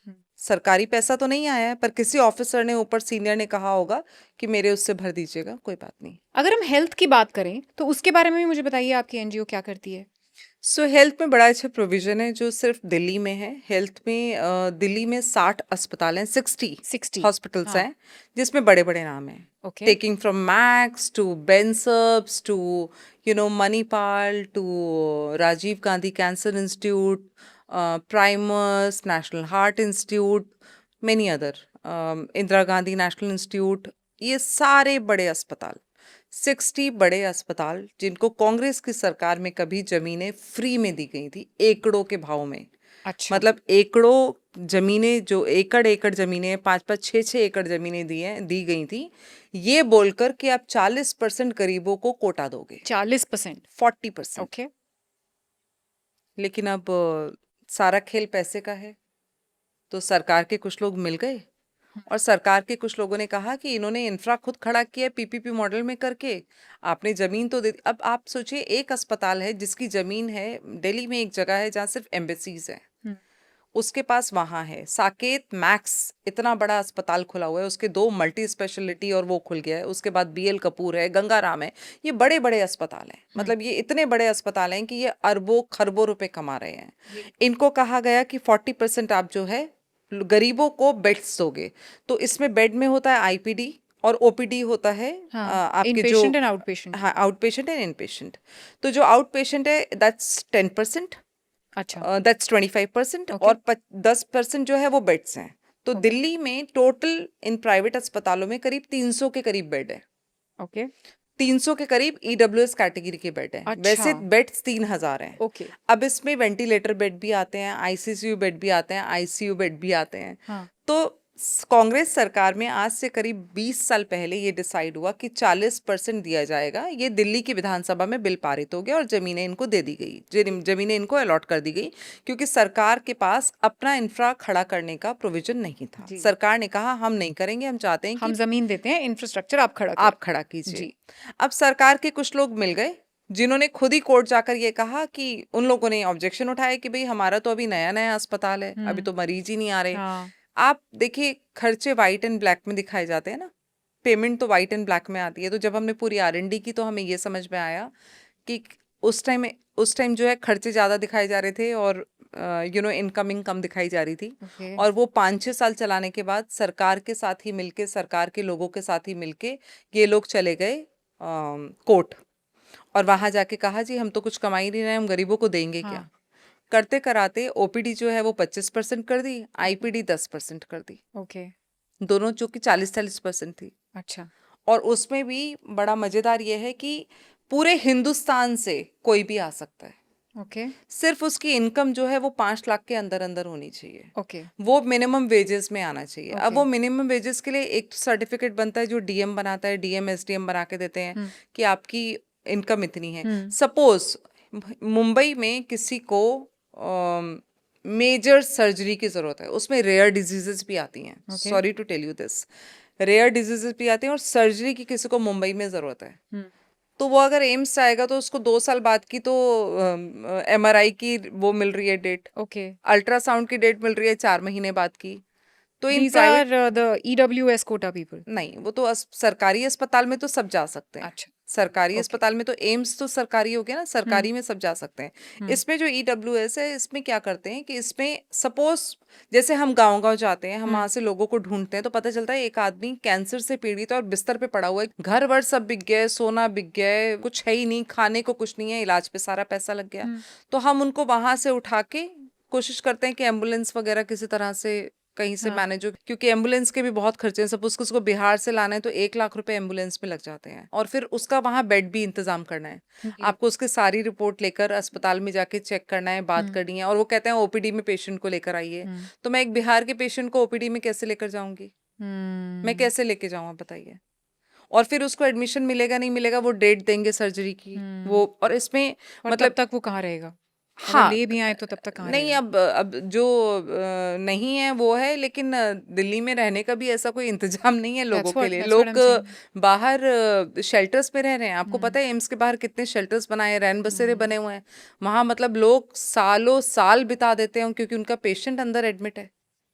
सरकारी पैसा तो नहीं आया है, पर किसी ऑफिसर ने ऊपर सीनियर ने कहा होगा कि मेरे उससे भर दीजिएगा, कोई बात नहीं। अगर हम हेल्थ की बात करें तो उसके बारे में भी मुझे बताइए, आपकी एनजीओ क्या करती है? सो हेल्थ में बड़ा अच्छा प्रोविजन है जो सिर्फ दिल्ली में है। हेल्थ में दिल्ली में 60 अस्पताल हैं, 60 हॉस्पिटल्स हाँ. हैं, जिसमें बड़े बड़े नाम हैं, Okay. Taking from Max to बेंसर्ब्स to Manipal to Rajiv Gandhi cancer institute, Primus, national heart institute, many other, Indira Gandhi national institute. ये सारे बड़े अस्पताल, 60 बड़े अस्पताल जिनको कांग्रेस की सरकार में कभी जमीनें फ्री में दी गई थी, एकड़ों के भाव में। अच्छा. मतलब एकड़ों जमीनें, जो एकड़ एकड़ जमीनें, 5-5, 6-6 एकड़ जमीनें दी गई थी, ये बोलकर कि आप 40% गरीबों को कोटा दोगे, 40%. 40%। Okay. लेकिन अब सारा खेल पैसे का है, तो सरकार के कुछ लोग मिल गए और सरकार के कुछ लोगों ने कहा कि इन्होंने इंफ्रा खुद खड़ा किया पीपीपी मॉडल में करके, आपने जमीन तो दे दी। अब आप सोचिए, एक अस्पताल है जिसकी जमीन है, दिल्ली में एक जगह है जहाँ सिर्फ एम्बेसीज है, उसके पास वहाँ है साकेत मैक्स, इतना बड़ा अस्पताल खुला हुआ है, उसके 2 मल्टी स्पेशलिटी और वो खुल गया है। उसके बाद बीएल कपूर है, गंगाराम है, ये बड़े बड़े अस्पताल हैं। मतलब ये इतने बड़े अस्पताल हैं कि ये अरबों खरबों रुपए कमा रहे हैं। इनको कहा गया कि 40% आप जो है गरीबों को बेड्स दोगे। तो इसमें बेड में होता है आईपीडी और ओपीडी होता है, आपके जो Inpatient and outpatient. हाँ, out patient and in patient. तो जो आउट पेशेंट है दैट्स 10%, अच्छा. That's 25%, Okay. और 10% जो है वो बेड्स हैं। तो दिल्ली में टोटल इन प्राइवेट अस्पतालों में करीब 300 के करीब बेड है, Okay. 300 के करीब ईडब्ल्यूएस कैटेगरी के बेड हैं। वैसे अच्छा. बेड्स 3000 हैं। Okay. अब इसमें वेंटिलेटर बेड भी आते हैं, आईसीयू बेड भी आते हैं, आईसीयू बेड भी आते हैं। हाँ. तो कांग्रेस सरकार में आज से करीब 20 साल पहले ये डिसाइड हुआ कि 40% दिया जाएगा। ये दिल्ली की विधानसभा में बिल पारित हो गया और जमीनें इनको दे दी गई, जमीनें इनको अलॉट कर दी गई, क्योंकि सरकार के पास अपना इंफ्रा खड़ा करने का प्रोविजन नहीं था। सरकार ने कहा हम नहीं करेंगे, हम चाहते हैं हम कि जमीन देते हैं, इंफ्रास्ट्रक्चर आप खड़ा आप खड़ा कीजिए। अब सरकार के कुछ लोग मिल गए जिन्होंने खुद ही कोर्ट जाकर ये कहा कि उन लोगों ने ऑब्जेक्शन उठाया कि भाई हमारा तो अभी नया नया अस्पताल है, अभी तो मरीज ही नहीं आ रहे। हाँ. आप देखिए, खर्चे व्हाइट एंड ब्लैक में दिखाए जाते हैं ना, पेमेंट तो व्हाइट एंड ब्लैक में आती है। तो जब हमने पूरी आरएनडी की तो हमें ये समझ में आया कि उस टाइम जो है खर्चे ज़्यादा दिखाए जा रहे थे और इनकमिंग कम दिखाई जा रही थी। Okay. और वो 5-6 साल चलाने के बाद सरकार के साथ ही मिलके, सरकार के लोगों के साथ ही मिलके ये लोग चले गए कोर्ट, और वहां जाके कहा जी हम तो कुछ कमा ही नहीं रहे, हम गरीबों को देंगे क्या। करते कराते ओपीडी जो है वो 25% कर दी, आईपीडी 10% कर दी, Okay. दोनों जो कि 40-40% थी। अच्छा. और उसमें भी बड़ा मजेदार ये है कि पूरे हिंदुस्तान से कोई भी आ सकता है, Okay. सिर्फ उसकी इनकम जो है वो 5 लाख के अंदर अंदर होनी चाहिए। Okay. वो मिनिमम वेजेस में आना चाहिए। अब वो मिनिमम वेजेस के लिए एक सर्टिफिकेट बनता है जो डीएम बनाता है, डीएम एसडीएम बना के देते हैं कि आपकी इनकम इतनी है। सपोज मुंबई में किसी को मेजर सर्जरी की जरूरत है, उसमें रेयर डिजीजेस भी आती हैं, sorry to tell you this, rare diseases भी आती हैं और सर्जरी की किसी को मुंबई में जरूरत है, तो वो अगर एम्स जाएगा तो उसको 2 साल बाद की तो एमआरआई की वो मिल रही है डेट, Okay. अल्ट्रासाउंड की डेट मिल रही है 4 महीने बाद की। तो इन These private are the EWS quota people. नहीं, वो तो सरकारी अस्पताल में तो सब जा सकते हैं। अच्छा. सरकारी अस्पताल में तो एम्स तो सरकारी हो गया ना, सरकारी में सब जा सकते हैं। इसमें जो ईडब्ल्यूएस है, इसमें क्या करते हैं कि इसमें सपोज जैसे हम गांव-गांव जाते हैं, हम वहां से लोगों को ढूंढते हैं, तो पता चलता है एक आदमी कैंसर से पीड़ित है और बिस्तर पे पड़ा हुआ है, घर वर सब बिक गया है, सोना बिक गया है, कुछ है ही नहीं, खाने को कुछ नहीं है, इलाज पे सारा पैसा लग गया। तो हम उनको वहां से उठा के कोशिश करते हैं कि एम्बुलेंस वगैरह किसी तरह से कहीं से हाँ। मैनेज हो, क्योंकि एम्बुलेंस के भी बहुत खर्चे हैं। सपोज उसको बिहार से लाना है तो 1 लाख रुपए एम्बुलेंस में लग जाते हैं, और फिर उसका वहां बेड भी इंतजाम करना है। जी। आपको उसकी सारी रिपोर्ट लेकर अस्पताल में जाके चेक करना है, बात करनी है, और वो कहते हैं ओपीडी में पेशेंट को लेकर आइए। तो मैं एक बिहार के पेशेंट को ओपीडी में कैसे लेकर जाऊंगी? मैं कैसे लेके जाऊँ, आप बताइए। और फिर उसको एडमिशन मिलेगा नहीं मिलेगा, वो डेट देंगे सर्जरी की, वो, और इसमें और मतलब तब तक वो कहाँ रहेगा? अगर हाँ, ले भी आए तो तब तक कहाँ नहीं, रहेगा? अब जो नहीं है वो है, लेकिन दिल्ली में रहने का भी ऐसा कोई इंतजाम नहीं है लोगों के लिए। that's what लोग I'm saying. बाहर शेल्टर्स में रह रहे हैं। आपको पता है एम्स के बाहर कितने शेल्टर्स बनाए हैं, रैन बसेरे बने हुए हैं वहां। मतलब लोग सालों साल बिता देते हैं क्योंकि उनका पेशेंट अंदर एडमिट है,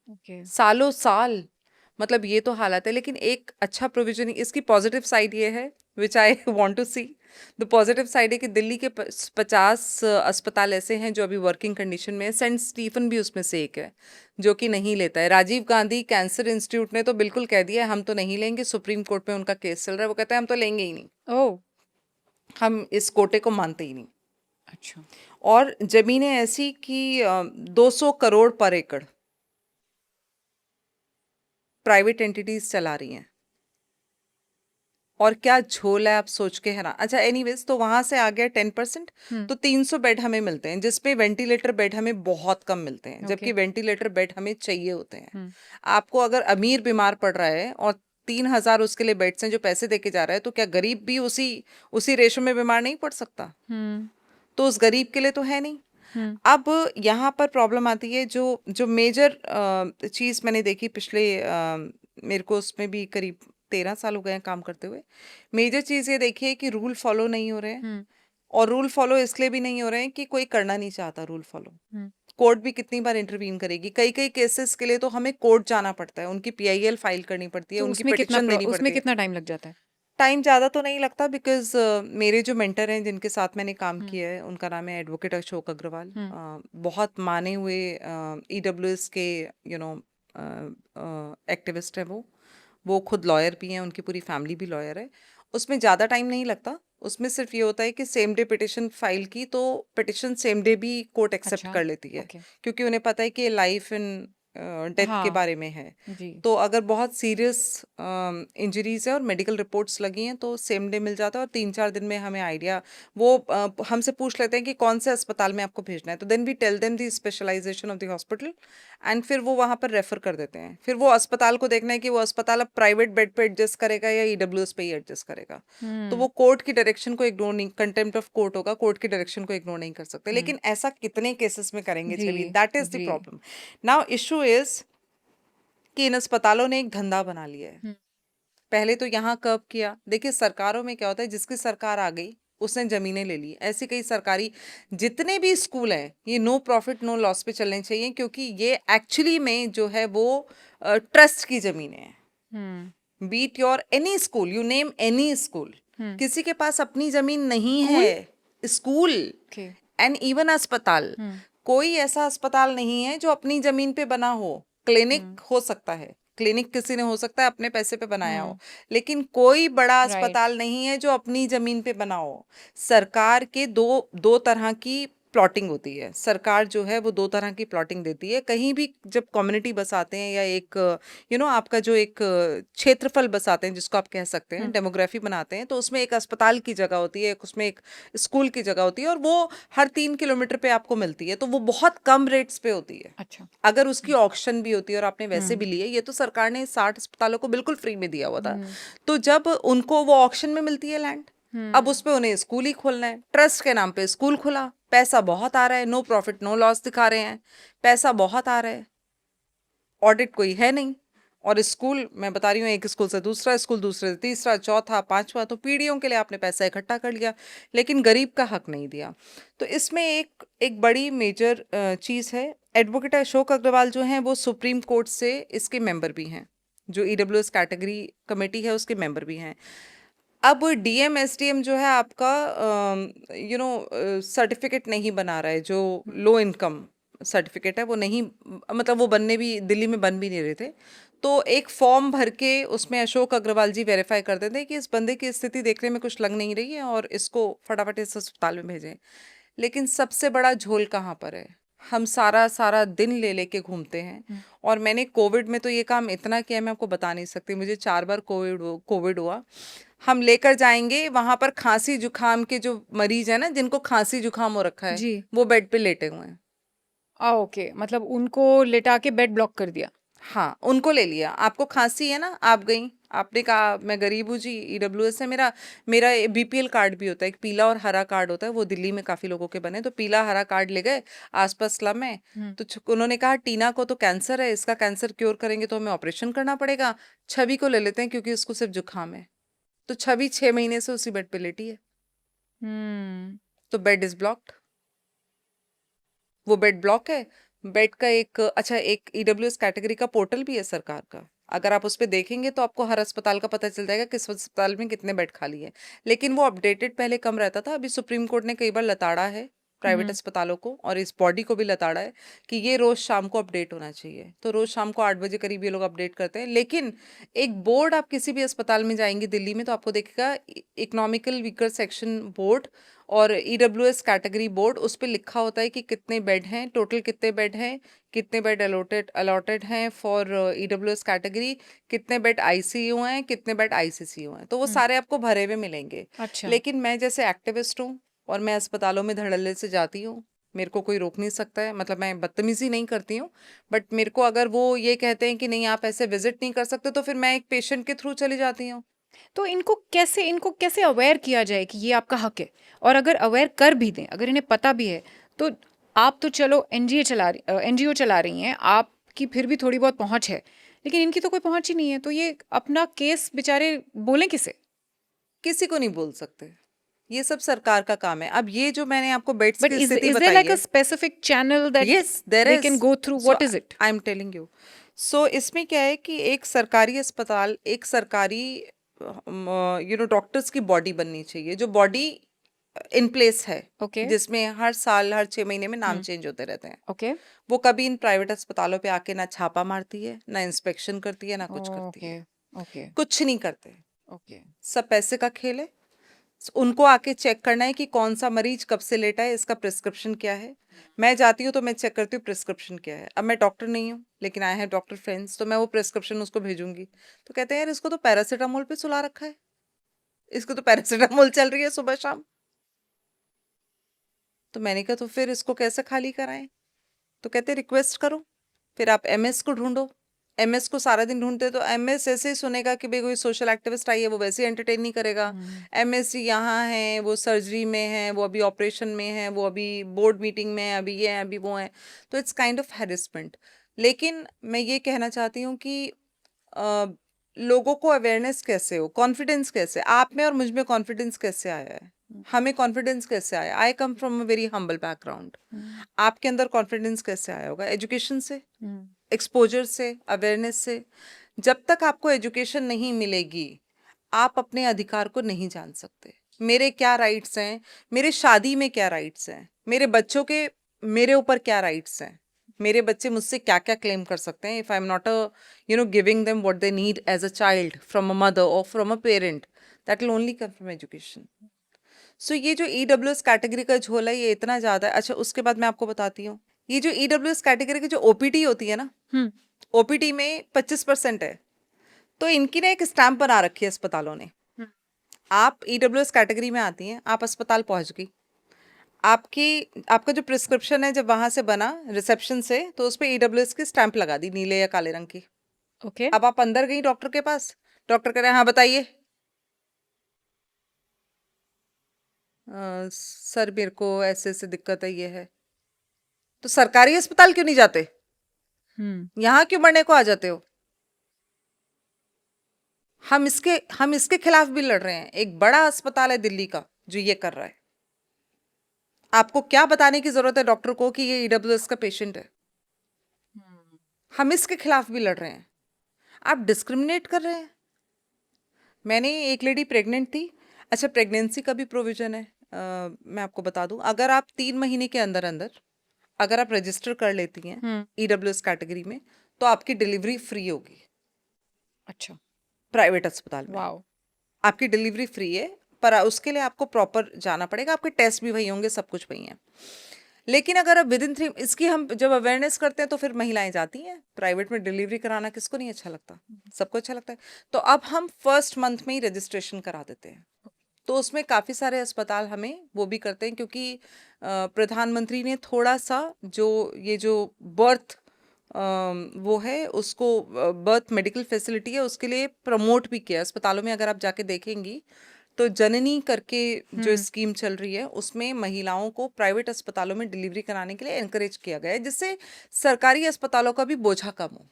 Okay. सालों साल। मतलब ये तो हालत है, लेकिन एक अच्छा प्रोविजन, इसकी पॉजिटिव साइड ये है which I want to see. The positive side है कि दिल्ली के 50 अस्पताल ऐसे हैं जो अभी वर्किंग कंडीशन में है। सेंट स्टीफन भी उसमें से एक है जो कि नहीं लेता है। राजीव गांधी कैंसर इंस्टीट्यूट ने तो बिल्कुल कह दिया है हम तो नहीं लेंगे, सुप्रीम कोर्ट में उनका केस चल रहा है, वो कहते हैं हम तो लेंगे ही नहीं, Oh. हम इस कोटे को मानते ही नहीं। अच्छा। और जमीनें ऐसी कि 200 करोड़ पर एकड़ प्राइवेट एंटिटीज चला रही हैं, और क्या झोल है, आप सोच के हैरान। अच्छा, एनीवेज, तो वहां से आ गया 10%। तो 300 बेड हमें मिलते हैं, जिसमें वेंटिलेटर बेड हमें बहुत कम मिलते हैं, जबकि वेंटिलेटर बेड हमें चाहिए होते हैं। आपको अगर अमीर बीमार पड़ रहा है और 3,000 उसके लिए बेड्स हैं जो पैसे देके जा रहा है, तो क्या गरीब भी उसी रेशो में बीमार नहीं पड़ सकता? तो उस गरीब के लिए तो है नहीं। अब यहाँ पर प्रॉब्लम आती है, जो जो मेजर चीज मैंने देखी पिछले मेरे को उसमें भी करीब 13 साल हो गए हैं काम करते हुए। मेजर चीज ये देखी है कि रूल फॉलो नहीं हो रहे हैं, और रूल फॉलो इसलिए भी नहीं हो रहे हैं कि कोई करना नहीं चाहता रूल फॉलो। कोर्ट भी कितनी बार इंटरवीन करेगी? कई कई केसेस के लिए तो हमें कोर्ट जाना पड़ता है, उनकी पीआईएल फाइल करनी पड़ती है, तो उनकी पिटिशन देनी पड़ती उसमें है। कितना टाइम लग जाता है? टाइम ज़्यादा तो नहीं लगता, बिकॉज मेरे जो मेंटर हैं जिनके साथ मैंने काम किया है, उनका नाम है एडवोकेट अशोक अग्रवाल। बहुत माने हुए ईडब्ल्यूएस के यू नो एक्टिविस्ट है वो खुद लॉयर भी हैं, उनकी पूरी फैमिली भी लॉयर है। उसमें ज़्यादा टाइम नहीं लगता। उसमें सिर्फ ये होता है कि सेम डे पिटिशन फाइल की तो पिटिशन सेम डे भी कोर्ट एक्सेप्ट कर लेती है, क्योंकि उन्हें पता है कि लाइफ इन डेथ के बारे में है। जी। तो अगर बहुत सीरियस इंजरीज है और मेडिकल रिपोर्ट्स लगी हैं तो सेम डे मिल जाता है, और 3-4 दिन में हमें आइडिया, वो हमसे पूछ लेते हैं कि कौन से अस्पताल में आपको भेजना है, तो then we tell them the specialization of the hospital, and फिर वो वहाँ पर रेफर कर देते हैं। फिर वो अस्पताल को देखना है कि वो अस्पताल अब प्राइवेट बेड पे एडजस्ट करेगा या ईडब्ल्यूएस पे ही एडजस्ट करेगा। तो वो कोर्ट की डायरेक्शन को इग्नोर नहीं, कंटेम्प्ट ऑफ कोर्ट होगा, कोर्ट की डायरेक्शन को इग्नोर नहीं कर सकते। लेकिन ऐसा कितने केसेस में करेंगे Chhavi? That is the problem. Now issue is कि इन अस्पतालों ने एक धंधा बना लिया है। पहले तो यहाँ कर्व किया। देखिए सरकारों में क्या होता है, जिसकी सरकार आ गई उसने जमीनें ले ली। ऐसी कई सरकारी जितने भी स्कूल हैं ये नो प्रॉफिट नो लॉस पे चलने चाहिए, क्योंकि ये एक्चुअली में जो है वो ट्रस्ट की जमीनें हैं। Beat your any school, you name any school, किसी के पास अपनी जमीन नहीं है। स्कूल एंड इवन अस्पताल, कोई ऐसा अस्पताल नहीं है जो अपनी जमीन पे बना हो। क्लिनिक हो सकता है, क्लिनिक किसी ने हो सकता है अपने पैसे पे बनाया हो, लेकिन कोई बड़ा अस्पताल नहीं है जो अपनी जमीन पे बना हो। सरकार के दो तरह की प्लॉटिंग होती है। सरकार जो है वो 2 तरह की प्लॉटिंग देती है। कहीं भी जब कम्युनिटी बसाते हैं या एक आपका जो एक क्षेत्रफल बसाते हैं, जिसको आप कह सकते हैं डेमोग्राफी बनाते हैं, तो उसमें एक अस्पताल की जगह होती है, उसमें एक स्कूल की जगह होती है, और वो हर 3 किलोमीटर पे आपको मिलती है। तो वो बहुत कम रेट्स पे होती है। अच्छा। अगर उसकी ऑक्शन भी होती है और आपने वैसे भी लिए, ये तो सरकार ने 60 अस्पतालों को बिल्कुल फ्री में दिया हुआ था। तो जब उनको वो ऑक्शन में मिलती है लैंड, अब उस पे उन्हें स्कूल ही खोलना है। ट्रस्ट के नाम पे स्कूल खुला, पैसा बहुत आ रहा है, नो प्रॉफिट नो लॉस दिखा रहे हैं, पैसा बहुत आ रहा है, ऑडिट कोई है नहीं। और स्कूल, मैं बता रही हूँ, एक स्कूल से दूसरा स्कूल, दूसरे से तीसरा, चौथा, पांचवा, तो पीढ़ियों के लिए आपने पैसा इकट्ठा कर लिया, लेकिन गरीब का हक नहीं दिया। तो इसमें एक बड़ी मेजर चीज़ है। एडवोकेट अशोक अग्रवाल जो हैं वो सुप्रीम कोर्ट से इसके मेंबर भी हैं, जो ईडब्ल्यूएस कैटेगरी कमेटी है उसके मेंबर भी हैं। अब डीएम एसडीएम जो है आपका सर्टिफिकेट नहीं बना रहा है, जो लो इनकम सर्टिफिकेट है वो नहीं, मतलब वो बनने भी, दिल्ली में बन भी नहीं रहे थे। तो एक फॉर्म भर के उसमें अशोक अग्रवाल जी वेरीफाई कर देते हैं कि इस बंदे की स्थिति देखने में कुछ लग नहीं रही है और इसको फटाफट इस अस्पताल में भेजें। लेकिन सबसे बड़ा झोल कहाँ पर है? हम सारा सारा दिन ले लेके घूमते हैं। और मैंने कोविड में तो ये काम इतना किया, मैं आपको बता नहीं सकती। मुझे 4 बार कोविड हुआ। हम लेकर जाएंगे वहां पर, खांसी जुकाम के जो मरीज है ना, जिनको खांसी जुकाम हो रखा है, जी। वो बेड पे लेटे हुए हैं। ओके, मतलब उनको लेटा के बेड ब्लॉक कर दिया। हाँ, उनको ले लिया। आपको खांसी है ना, आप गई, आपने कहा मैं गरीब हूँ जी, ईडब्ल्यूएस है मेरा, मेरा बीपीएल कार्ड भी होता है, एक पीला और हरा कार्ड होता है, वो दिल्ली में काफी लोगों के बने, तो पीला हरा कार्ड ले गए आसपास स्लम में। तो उन्होंने कहा टीना को तो कैंसर है, इसका कैंसर क्योर करेंगे तो हमें ऑपरेशन करना पड़ेगा, छवि को ले लेते हैं क्योंकि उसको सिर्फ जुकाम है। तो छवि 6 महीने से उसी बेड पे लेटी है। हम्म। तो बेड इज ब्लॉक्ड। वो बेड ब्लॉक है। बेड का एक अच्छा, एक ईडब्ल्यूएस कैटेगरी का पोर्टल भी है सरकार का। अगर आप उस पे देखेंगे तो आपको हर अस्पताल का पता चल जाएगा किस अस्पताल में कितने बेड खाली है। लेकिन वो अपडेटेड पहले कम रहता था। अभी सुप्रीम कोर्ट ने कई बार लताड़ा है प्राइवेट अस्पतालों को, और इस बॉडी को भी लताड़ा है कि ये रोज शाम को अपडेट होना चाहिए। तो रोज शाम को 8 बजे करीब ये लोग अपडेट करते हैं। लेकिन एक बोर्ड, आप किसी भी अस्पताल में जाएंगे दिल्ली में तो आपको देखेगा इकोनॉमिकल वीकर सेक्शन बोर्ड और ईडब्ल्यूएस कैटेगरी बोर्ड, उस पे लिखा होता है कि कितने बेड हैं, टोटल कितने बेड हैं, कितने बेड अलॉटेड हैं फॉर ईडब्ल्यूएस कैटेगरी, कितने बेड आईसीयू हैं, कितने बेड आईसीसीयू हैं। तो वो सारे आपको भरे हुए मिलेंगे। अच्छा। लेकिन मैं जैसे एक्टिविस्ट हूँ और मैं अस्पतालों में धड़ल्ले से जाती हूँ, मेरे को कोई रोक नहीं सकता है। मतलब मैं बदतमीजी नहीं करती हूँ, बट मेरे को अगर वो ये कहते हैं कि नहीं आप ऐसे विजिट नहीं कर सकते, तो फिर मैं एक पेशेंट के थ्रू चली जाती हूँ। तो इनको कैसे अवेयर किया जाए कि ये आपका हक है? और अगर अवेयर कर भी दें, अगर इन्हें पता भी है, तो आप तो चलो एनजीओ चला रही हैं, आपकी फिर भी थोड़ी बहुत पहुंच है, लेकिन इनकी तो कोई पहुंच ही नहीं है, तो ये अपना केस बेचारे बोलें किसे? किसी को नहीं बोल सकते, ये सब सरकार का काम है। अब ये जो मैंने आपको बेड्स बट की इज स्थिति इज देयर बताई लाइक अ है, specific channel that yes there they is. Can go through? So what is it? I am telling you. So इसमें क्या है कि एक सरकारी अस्पताल, एक सरकारी डॉक्टर्स की बॉडी बननी चाहिए, जो बॉडी इन प्लेस है, ओके। जिसमें हर साल हर 6 महीने में नाम चेंज होते रहते हैं। ओके। वो कभी इन प्राइवेट अस्पतालों पे आके ना छापा मारती है, ना इंस्पेक्शन करती है, ना कुछ करती ओके। है। ओके। कुछ नहीं करते। ओके। सब पैसे का खेल है। उनको आके चेक करना है कि कौन सा मरीज कब से लेटा है, इसका प्रिस्क्रिप्शन क्या है। मैं जाती हूँ तो मैं चेक करती हूँ प्रिस्क्रिप्शन क्या है। अब मैं डॉक्टर नहीं हूँ, लेकिन आई हैव डॉक्टर फ्रेंड्स, तो मैं वो प्रिस्क्रिप्शन उसको भेजूंगी। तो कहते हैं यार इसको तो पैरासीटामोल पे सुला रखा है, इसको तो पैरासीटामोल चल रही है सुबह शाम। तो मैंने कहा तो फिर इसको कैसे खाली कराएं? तो कहते रिक्वेस्ट करो, फिर आप एमएस को ढूंढो। एमएस को सारा दिन ढूंढते तो एमएस ऐसे ही सुनेगा कि भाई कोई सोशल एक्टिविस्ट आई है, वो वैसे ही एंटरटेन नहीं करेगा। एमएस यहाँ है, वो सर्जरी में है, वो अभी ऑपरेशन में है, वो अभी बोर्ड मीटिंग में है, अभी ये है, अभी वो है। तो इट्स काइंड ऑफ हैरेसमेंट। लेकिन मैं ये कहना चाहती हूँ कि अ, लोगों को अवेयरनेस कैसे हो, कॉन्फिडेंस कैसे आप में और मुझ में कॉन्फिडेंस कैसे आया है, हमें कॉन्फिडेंस कैसे आया? I come from a very humble background. आपके अंदर कॉन्फिडेंस कैसे आया होगा? एजुकेशन से, एक्सपोजर से, अवेयरनेस से। जब तक आपको एजुकेशन नहीं मिलेगी, आप अपने अधिकार को नहीं जान सकते। मेरे क्या राइट्स हैं, मेरे शादी में क्या राइट्स हैं, मेरे बच्चों के मेरे ऊपर क्या राइट्स हैं, मेरे बच्चे मुझसे क्या क्या क्लेम कर सकते हैं, if I am not giving them what they need as a child from a mother और from a parent, that will only come from education. So ये जो ईडब्ल्यूएस कैटेगरी का झोला है, ये इतना ज्यादा है। अच्छा, उसके बाद मैं आपको बताती हूँ, ये जो ईडब्ल्यूएस कैटेगरी की जो ओपीटी होती है ना, ओपीटी में 25% है। तो इनकी ना एक स्टैंप बना रखी है अस्पतालों ने। आप ईडब्ल्यूएस कैटेगरी में आती हैं, आप अस्पताल पहुंच गई, आपकी आपका जो प्रिस्क्रिप्शन है जब वहां से बना रिसेप्शन से, तो उस पर ईडब्ल्यूएस की स्टैंप लगा दी, नीले या काले रंग की। ओके। अब आप अंदर गई डॉक्टर के पास, डॉक्टर कह रहे हैं हाँ बताइए। सर मेरे को ऐसे ऐसे दिक्कत है, ये है। तो सरकारी अस्पताल क्यों नहीं जाते? यहाँ क्यों मरने को आ जाते हो? हम इसके खिलाफ भी लड़ रहे हैं। एक बड़ा अस्पताल है दिल्ली का जो ये कर रहा है। आपको क्या बताने की जरूरत है डॉक्टर को कि ये ईडब्ल्यूएस का पेशेंट है? हम इसके खिलाफ भी लड़ रहे हैं। आप डिस्क्रिमिनेट कर रहे हैं। मैंने एक लेडी प्रेग्नेंट थी। अच्छा, प्रेगनेंसी का भी प्रोविजन है। मैं आपको बता दूं, अगर आप 3 महीने के अंदर अंदर अगर आप रजिस्टर कर लेती हैं ईडब्ल्यूएस कैटेगरी में, तो आपकी डिलीवरी फ्री होगी। अच्छा। प्राइवेट अस्पताल में वाओ। आपकी डिलीवरी फ्री है, पर उसके लिए आपको प्रॉपर जाना पड़ेगा, आपके टेस्ट भी वही होंगे, सब कुछ वही है। लेकिन अगर अब विदिन 3 इसकी हम जब अवेयरनेस करते हैं तो फिर महिलाएं जाती हैं प्राइवेट में डिलीवरी कराना, किसको नहीं अच्छा लगता, सबको अच्छा लगता है। तो अब हम फर्स्ट मंथ में ही रजिस्ट्रेशन करा देते हैं। तो उसमें काफ़ी सारे अस्पताल हमें वो भी करते हैं, क्योंकि प्रधानमंत्री ने थोड़ा सा जो बर्थ वो है उसको, बर्थ मेडिकल फैसिलिटी है उसके लिए प्रमोट भी किया अस्पतालों में। अगर आप जाके देखेंगी तो जननी करके जो स्कीम चल रही है उसमें महिलाओं को प्राइवेट अस्पतालों में डिलीवरी कराने के लिए एनकरेज किया गया है, जिससे सरकारी अस्पतालों का भी बोझा कम हो।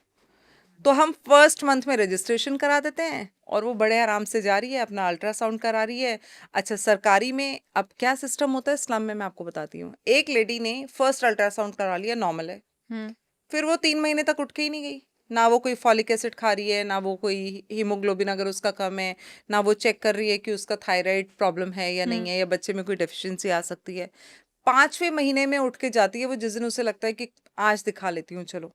तो हम फर्स्ट मंथ में रजिस्ट्रेशन करा देते हैं और वो बड़े आराम से जा रही है, अपना अल्ट्रासाउंड करा रही है। अच्छा, सरकारी में अब क्या सिस्टम होता है स्लम में, मैं आपको बताती हूँ। एक लेडी ने फर्स्ट अल्ट्रासाउंड करा लिया, नॉर्मल है, फिर वो 3 महीने तक उठ के ही नहीं गई। ना वो कोई फॉलिक एसिड खा रही है, ना वो कोई हीमोग्लोबिन अगर उसका कम है, ना वो चेक कर रही है कि उसका थायराइड प्रॉब्लम है या नहीं है, या बच्चे में कोई डेफिशिएंसी आ सकती है। 5वें महीने में उठ के जाती है वो, जिस दिन उसे लगता है कि आज दिखा लेती हूँ चलो।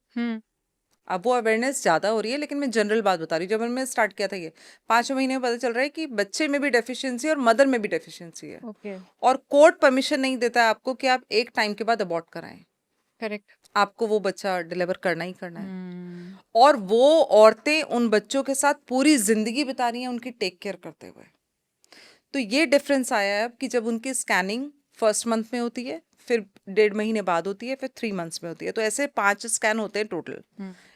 अब वो अवेयरनेस ज़्यादा हो रही है, लेकिन मैं जनरल बात बता रही हूँ। जब मैंने स्टार्ट किया था ये 5वें महीने में पता चल रहा है कि बच्चे में भी डेफिशिएंसी और मदर में भी डेफिशिएंसी है। ओके, और कोर्ट परमिशन नहीं देता है आपको कि आप एक टाइम के बाद अबॉर्ट कराएं। करेक्ट। आपको वो बच्चा डिलीवर करना ही करना है। और वो औरतें उन बच्चों के साथ पूरी जिंदगी बिता रही हैं उनकी टेक केयर करते हुए। तो ये डिफरेंस आया है अब कि जब उनकी स्कैनिंग फर्स्ट मंथ में होती है, फिर 1.5 महीने बाद होती है, फिर 3 मंथ्स में होती है। तो ऐसे 5 स्कैन होते हैं टोटल।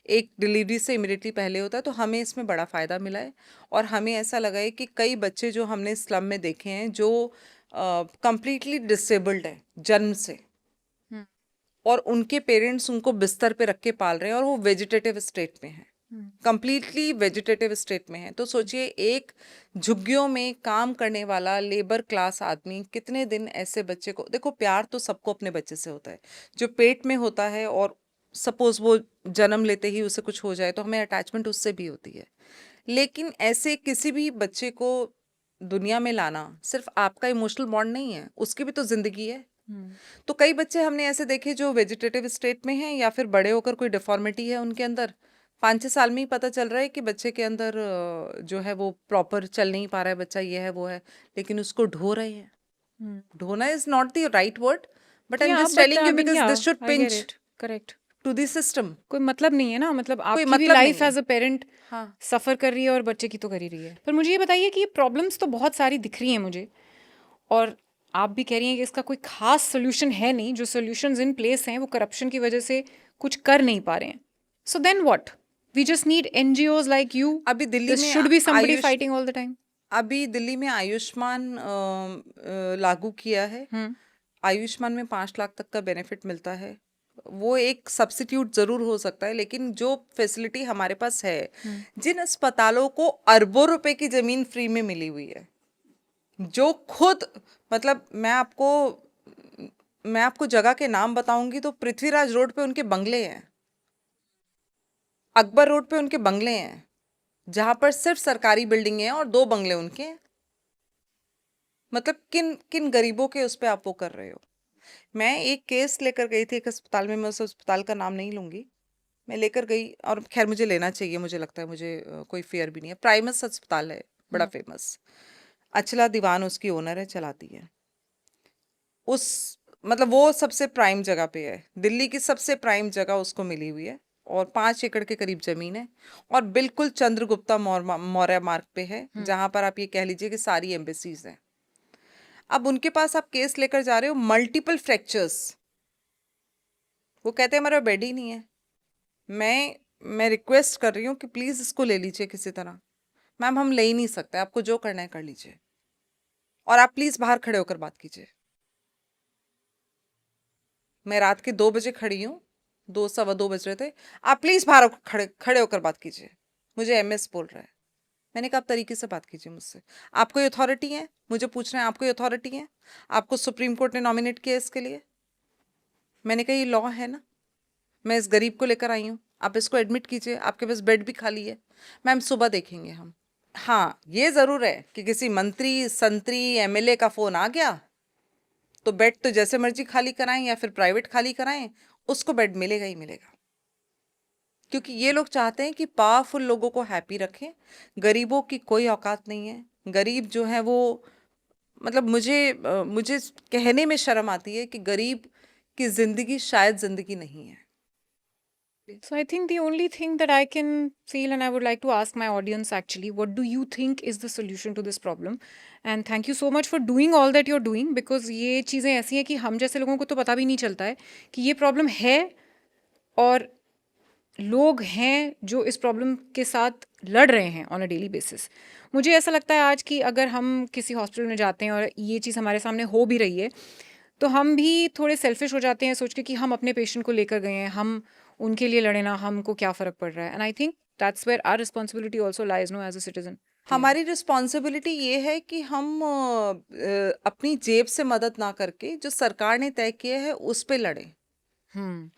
एक डिलीवरी से इमिडिएटली पहले होता है। तो हमें इसमें बड़ा फ़ायदा मिला है। और हमें ऐसा लगा है कि कई बच्चे जो हमने स्लम में देखे हैं जो कंप्लीटली डिसेबल्ड है जन्म से, और उनके पेरेंट्स उनको बिस्तर पे रख के पाल रहे हैं और वो वेजिटेटिव स्टेट में है, कंप्लीटली वेजिटेटिव स्टेट में है। तो सोचिए, एक झुग्गियों में काम करने वाला लेबर क्लास आदमी कितने दिन ऐसे बच्चे को, देखो प्यार तो सबको अपने बच्चे से होता है जो पेट में होता है, और सपोज वो जन्म लेते ही उसे कुछ हो जाए तो हमें अटैचमेंट उससे भी होती है। लेकिन ऐसे किसी भी बच्चे को दुनिया में लाना सिर्फ आपका इमोशनल बॉन्ड नहीं है, उसकी भी तो जिंदगी है। तो कई बच्चे हमने ऐसे देखे जो वेजिटेटिव स्टेट में हैं, या फिर बड़े होकर कोई डिफॉर्मिटी है उनके अंदर। 5-6 साल में ही पता चल रहा है कि बच्चे के अंदर जो है वो प्रॉपर चल नहीं पा रहा है, बच्चा ये है वो है, लेकिन उसको ढो रहे हैं। ढोना is not the right word, but I am Yeah, just but telling I you mean, because yeah, this should I get pinch it. Correct. To the system. कोई मतलब नहीं है ना, मतलब कोई आपकी भी मतलब लाइफ नहीं एज अ पेरेंट हाँ। सफ़र कर रही है और बच्चे की तो कर ही रही है। पर मुझे ये बताइए कि ये प्रॉब्लम्स तो बहुत सारी दिख रही हैं मुझे, और आप भी कह रही हैं कि इसका कोई खास सोल्यूशन है नहीं, जो सोल्यूशंस इन प्लेस हैं वो करप्शन की वजह से कुछ कर नहीं पा रहे हैं। So then what? We just need NGOs like you? अभी दिल्ली दिस में should be somebody Ayush fighting all the time? अभी दिल्ली में आयुष्मान लागू किया है। आयुष्मान में 5 लाख तक का बेनिफिट मिलता है। वो एक सब्सिट्यूट जरूर हो सकता है, लेकिन जो फैसिलिटी हमारे पास है, जिन अस्पतालों को अरबों रुपए की जमीन फ्री में मिली हुई है, जो खुद, मतलब मैं आपको जगह के नाम बताऊंगी तो पृथ्वीराज रोड पे उनके बंगले हैं, अकबर रोड पे उनके बंगले हैं, जहां पर सिर्फ सरकारी बिल्डिंग है और 2 बंगले उनके हैं। मतलब किन किन गरीबों के उस पे आप वो कर रहे हो। मैं एक केस लेकर गई थी एक अस्पताल में, मैं उस अस्पताल का नाम नहीं लूंगी। मैं लेकर गई, और खैर मुझे लेना चाहिए, मुझे लगता है, मुझे कोई फियर भी नहीं है। प्राइमस अस्पताल है, बड़ा फेमस। अचला दीवान उसकी ओनर है, चलाती है। उस मतलब वो सबसे प्राइम जगह पे है, दिल्ली की सबसे प्राइम जगह उसको मिली हुई है, और 5 एकड़ के करीब जमीन है, और बिल्कुल चंद्रगुप्ता मौर्य मार्ग पे है, जहां पर आप ये कह लीजिए कि सारी एम्बेसीज हैं। अब उनके पास आप केस लेकर जा रहे हो, मल्टीपल फ्रैक्चर्स, वो कहते हैं हमारा बेड ही नहीं है। मैं रिक्वेस्ट कर रही हूँ कि प्लीज़ इसको ले लीजिए किसी तरह। मैम हम ले ही नहीं सकते, आपको जो करना है कर लीजिए, और आप प्लीज़ बाहर खड़े होकर बात कीजिए। मैं रात के 2 बजे खड़ी हूँ, 2 सवा 2 बज रहे थे, आप प्लीज़ बाहर खड़े खड़े होकर बात कीजिए। मुझे एमएस बोल रहा है। मैंने कहा आप तरीके से बात कीजिए मुझसे, आपको ये अथॉरिटी है मुझे पूछ रहे हैं, आपको ये अथॉरिटी है? आपको सुप्रीम कोर्ट ने नॉमिनेट किया इसके लिए? मैंने कहा ये लॉ है ना, मैं इस गरीब को लेकर आई हूँ, आप इसको एडमिट कीजिए, आपके पास बेड भी खाली है। मैम सुबह देखेंगे हम। हाँ, ये ज़रूर है कि किसी मंत्री संतरी एमएलए का फ़ोन आ गया तो बेड तो जैसे मर्जी खाली कराएं या फिर प्राइवेट खाली कराएं, उसको बेड मिलेगा ही मिलेगा। क्योंकि ये लोग चाहते हैं कि पावरफुल लोगों को हैप्पी रखें, गरीबों की कोई औकात नहीं है। गरीब जो है वो, मतलब मुझे कहने में शर्म आती है कि गरीब कि ज़िंदगी शायद ज़िंदगी नहीं है। So I think the only thing that I can feel, and I would like to ask my audience actually, what do you think is the solution to this problem? And thank you so much for doing all that you're doing, because ये चीज़ें ऐसी हैं कि हम जैसे लोगों को तो पता भी नहीं चलता है कि ये प्रॉब्लम है, और लोग हैं जो इस प्रॉब्लम के साथ लड़ रहे हैं ऑन अ डेली बेसिस। मुझे ऐसा लगता है आज कि अगर हम किसी हॉस्पिटल में जाते हैं और ये चीज़ हमारे सामने हो भी रही है, तो हम भी थोड़े सेल्फिश हो जाते हैं सोच के कि हम अपने पेशेंट को लेकर गए हैं, हम उनके लिए लड़े ना, हमको क्या फ़र्क पड़ रहा है। And I think that's where our responsibility also lies no as a citizen. हमारी रिस्पॉन्सिबिलिटी ये है कि हम अपनी जेब से मदद ना करके जो सरकार ने तय किया है उस पे लड़ें।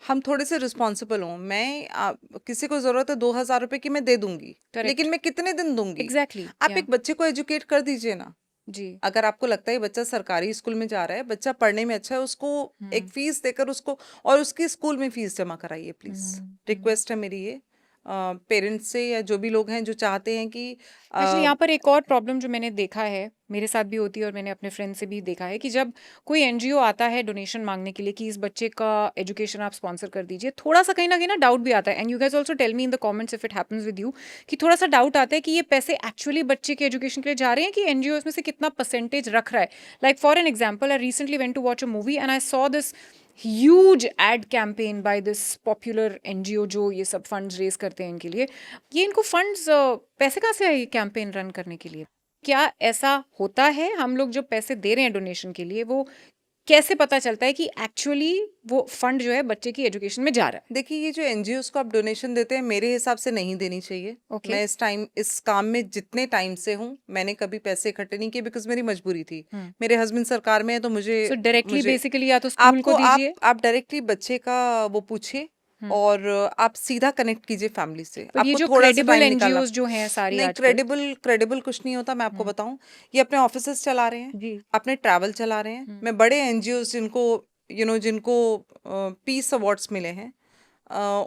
हम थोड़े से रिस्पॉन्सिबल हों। किसी को जरूरत है 2,000 रुपए की, मैं दे दूंगी, लेकिन मैं कितने दिन दूंगी? एग्जैक्टली। आप एक बच्चे को एजुकेट कर दीजिए ना। जी। अगर आपको लगता है बच्चा सरकारी स्कूल में जा रहा है, बच्चा पढ़ने में अच्छा है, उसको एक फीस देकर उसको और उसकी स्कूल में फीस जमा कराइए प्लीज। रिक्वेस्ट है मेरी ये पेरेंट्स से या जो भी लोग हैं जो चाहते हैं कि एक्चुअली यहाँ पर एक और प्रॉब्लम जो मैंने देखा है, मेरे साथ भी होती है और मैंने अपने फ्रेंड से भी देखा है, कि जब कोई एनजीओ आता है डोनेशन मांगने के लिए कि इस बच्चे का एजुकेशन आप स्पॉन्सर कर दीजिए, थोड़ा सा कहीं ना कहीं ना डाउट भी आता है। And you guys also tell me in the comments if it happens with you, कि थोड़ा सा डाउट आता है कि ये पैसे एक्चुअली बच्चे के एजुकेशन के लिए जा रहे हैं कि एनजीओ इसमें से कितना परसेंटेज रख रहा है। Like for an example, I recently went to watch a movie and I saw this huge ad campaign by this popular NGO जो ये सब फंड्स रेज करते हैं इनके लिए। ये इनको फंड्स पैसे कहाँ से आए ये कैंपेन रन करने के लिए? क्या ऐसा होता है? हम लोग जो पैसे दे रहे हैं डोनेशन के लिए, वो कैसे पता चलता है कि एक्चुअली वो फंड जो है बच्चे की एजुकेशन में जा रहा है? देखिए, ये जो एनजीओज को आप डोनेशन देते हैं, मेरे हिसाब से नहीं देनी चाहिए। Okay. मैं इस काम में जितने टाइम से हूँ, मैंने कभी पैसे इकट्ठे नहीं किए, बिकॉज मेरी मजबूरी थी। मेरे हस्बैंड सरकार में है, तो मुझे सो डायरेक्टली मुझे बेसिकली या तो स्कूल को आपको दीजिए। आप डायरेक्टली बच्चे का वो पूछिए और आप सीधा कनेक्ट कीजिए फैमिली से। पर ये आपको जो थोड़ा सा क्रेडिबल टाइम निकालना। एनजीओज जो हैं सारी नहीं, आजकल, क्रेडिबल कुछ नहीं होता। मैं आपको बताऊं, ये अपने ऑफिसेस चला रहे हैं, जी। अपने ट्रैवल चला रहे हैं। मैं बड़े एनजीओ जिनको पीस अवार्ड्स मिले हैं,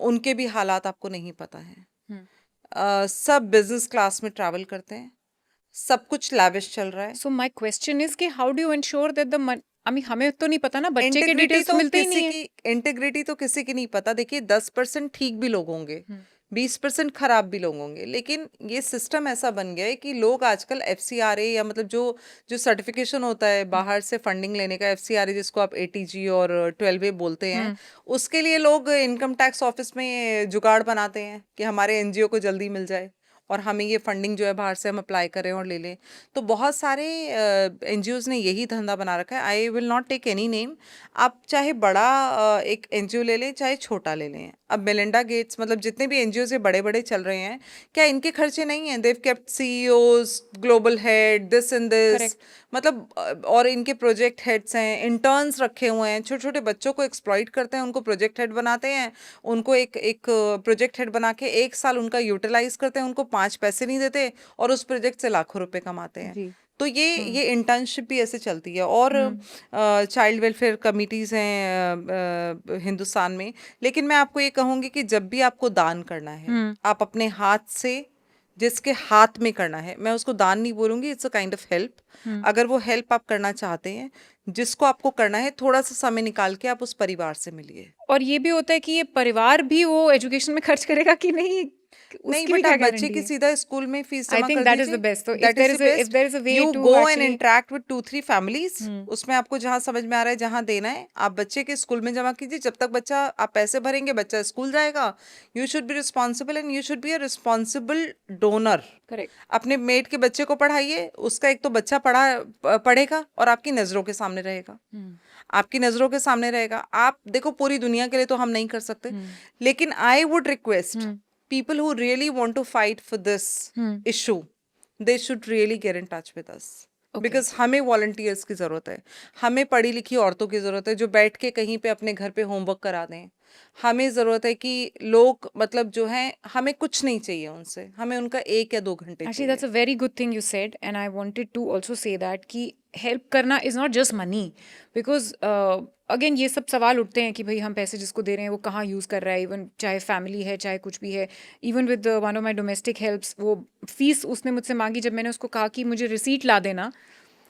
उनके भी हालात आपको नहीं पता है। सब बिजनेस क्लास में ट्रैवल करते हैं, सब कुछ लैविश चल रहा है। सो माय क्वेश्चन इज कि how do you ensure that the money, I mean हमें तो नहीं पता ना, बच्चे के इंटीग्रिटी डिटेल्स तो तो मिलते ही किसी नहीं है। की इंटीग्रिटी तो किसी की नहीं पता। देखिए, 10% ठीक भी लोग होंगे, 20% खराब भी लोग होंगे, लेकिन ये सिस्टम ऐसा बन गया है कि लोग आजकल FCRA या मतलब जो जो सर्टिफिकेशन होता है बाहर से फंडिंग लेने का, FCRA जिसको आप ATG और 12A बोलते हैं, उसके लिए लोग इनकम टैक्स ऑफिस में जुगाड़ बनाते हैं कि हमारे एनजीओ को जल्दी मिल जाए और हमें ये फंडिंग जो है बाहर से हम अप्लाई करें और ले लें। तो बहुत सारे एनजीओज ने यही धंधा बना रखा है। I will not take any name. आप चाहे बड़ा एक एनजीओ ले लें, चाहे छोटा ले लें। अब मेलिंडा गेट्स, मतलब जितने भी एनजीओ से बड़े बड़े चल रहे हैं, क्या इनके खर्चे नहीं हैं? They've kept CEOs, global head, this and this, मतलब और इनके प्रोजेक्ट हेड्स हैं, इंटर्न्स रखे हुए हैं, छोटे छोटे बच्चों को एक्सप्लॉइट करते हैं, उनको प्रोजेक्ट हेड बनाते हैं, उनको एक प्रोजेक्ट हेड बना के 1 साल उनका यूटिलाइज करते हैं, उनको 5 पैसे नहीं देते और उस प्रोजेक्ट से लाखों रुपए कमाते हैं। तो ये इंटर्नशिप भी ऐसे चलती है। और चाइल्ड वेलफेयर कमिटीज़ हैं हिंदुस्तान में। लेकिन मैं आपको ये कहूँगी कि जब भी आपको दान करना है, आप अपने हाथ से, जिसके हाथ में करना है, मैं उसको दान नहीं बोलूंगी, it's a kind of help. अगर वो हेल्प आप करना चाहते हैं, जिसको आपको करना है, थोड़ा सा समय निकाल के आप उस परिवार से मिलिए। और ये भी होता है कि ये परिवार भी वो एजुकेशन में खर्च करेगा कि नहीं, नहीं, उसकी भी बट क्या आप बच्चे गारंटी की है? सीधा स्कूल में फीस आई जमा थिंक कर दैट इज द दीजिए। बेस्ट। तो if that there is is the if there is a way you to go and actually, interact with 2-3 families. उसमें आपको जहाँ समझ में आ रहा है, जहाँ देना है, आप बच्चे के स्कूल में जमा कीजिए। जब तक बच्चा, आप पैसे भरेंगे, बच्चा स्कूल जाएगा। You should be responsible and you should be a responsible donor. Correct. अपने मेट के बच्चे को पढ़ाइए, उसका एक तो बच्चा पढ़ेगा और आपकी नजरों के सामने रहेगा। आपकी नजरों के सामने रहेगा। आप देखो, पूरी दुनिया के लिए तो हम नहीं कर सकते, लेकिन I would request people who really want to fight for this issue, they should really get in touch with us. Because हमें वॉलंटियर्स की ज़रूरत है, हमें पढ़ी लिखी औरतों की ज़रूरत है जो बैठ के कहीं पे अपने घर पे होमवर्क करा दें। हमें ज़रूरत है कि लोग, मतलब जो हैं, हमें कुछ नहीं चाहिए उनसे, हमें उनका 1 या 2 घंटे Actually, चाहिए। that's a very good thing you said, and I wanted to also say that कि हेल्प करना is not just money, because again ये सब सवाल उठते हैं कि भाई हम पैसे जिसको दे रहे हैं वो कहाँ यूज़ कर रहा है, इवन चाहे फैमिली है चाहे कुछ भी है। Even with one of my domestic helps, वो फीस उसने मुझसे मांगी, जब मैंने उसको कहा कि मुझे रिसीट ला देना,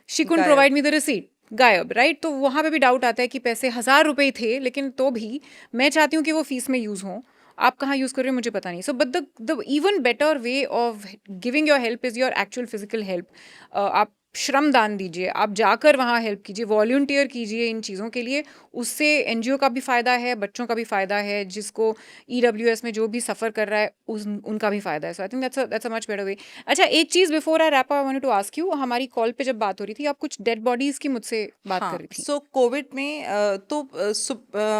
शी कुडंट गायब। Provide me the receipt. गायब, राइट? तो वहाँ पे भी डाउट आता है कि पैसे 1,000 रुपए ही थे, लेकिन तो भी मैं चाहती हूँ कि वो फीस में यूज़ हों। आप कहाँ यूज़ कर रहे हो मुझे पता नहीं। So but the even better way of giving your help is your actual physical help. आप श्रम दान दीजिए, आप जाकर वहाँ हेल्प कीजिए, वॉलंटियर कीजिए इन चीज़ों के लिए। उससे एनजीओ का भी फ़ायदा है, बच्चों का भी फ़ायदा है, जिसको ईडब्ल्यूएस में जो भी सफ़र कर रहा है उनका भी फ़ायदा है। So I think that's a much better way. अच्छा, एक चीज़ before I wrap up I wanted to ask you, हमारी कॉल पे जब बात हो रही थी, आप कुछ डेड बॉडीज़ की मुझसे बात कर हाँ, रही थी। सो कोविड में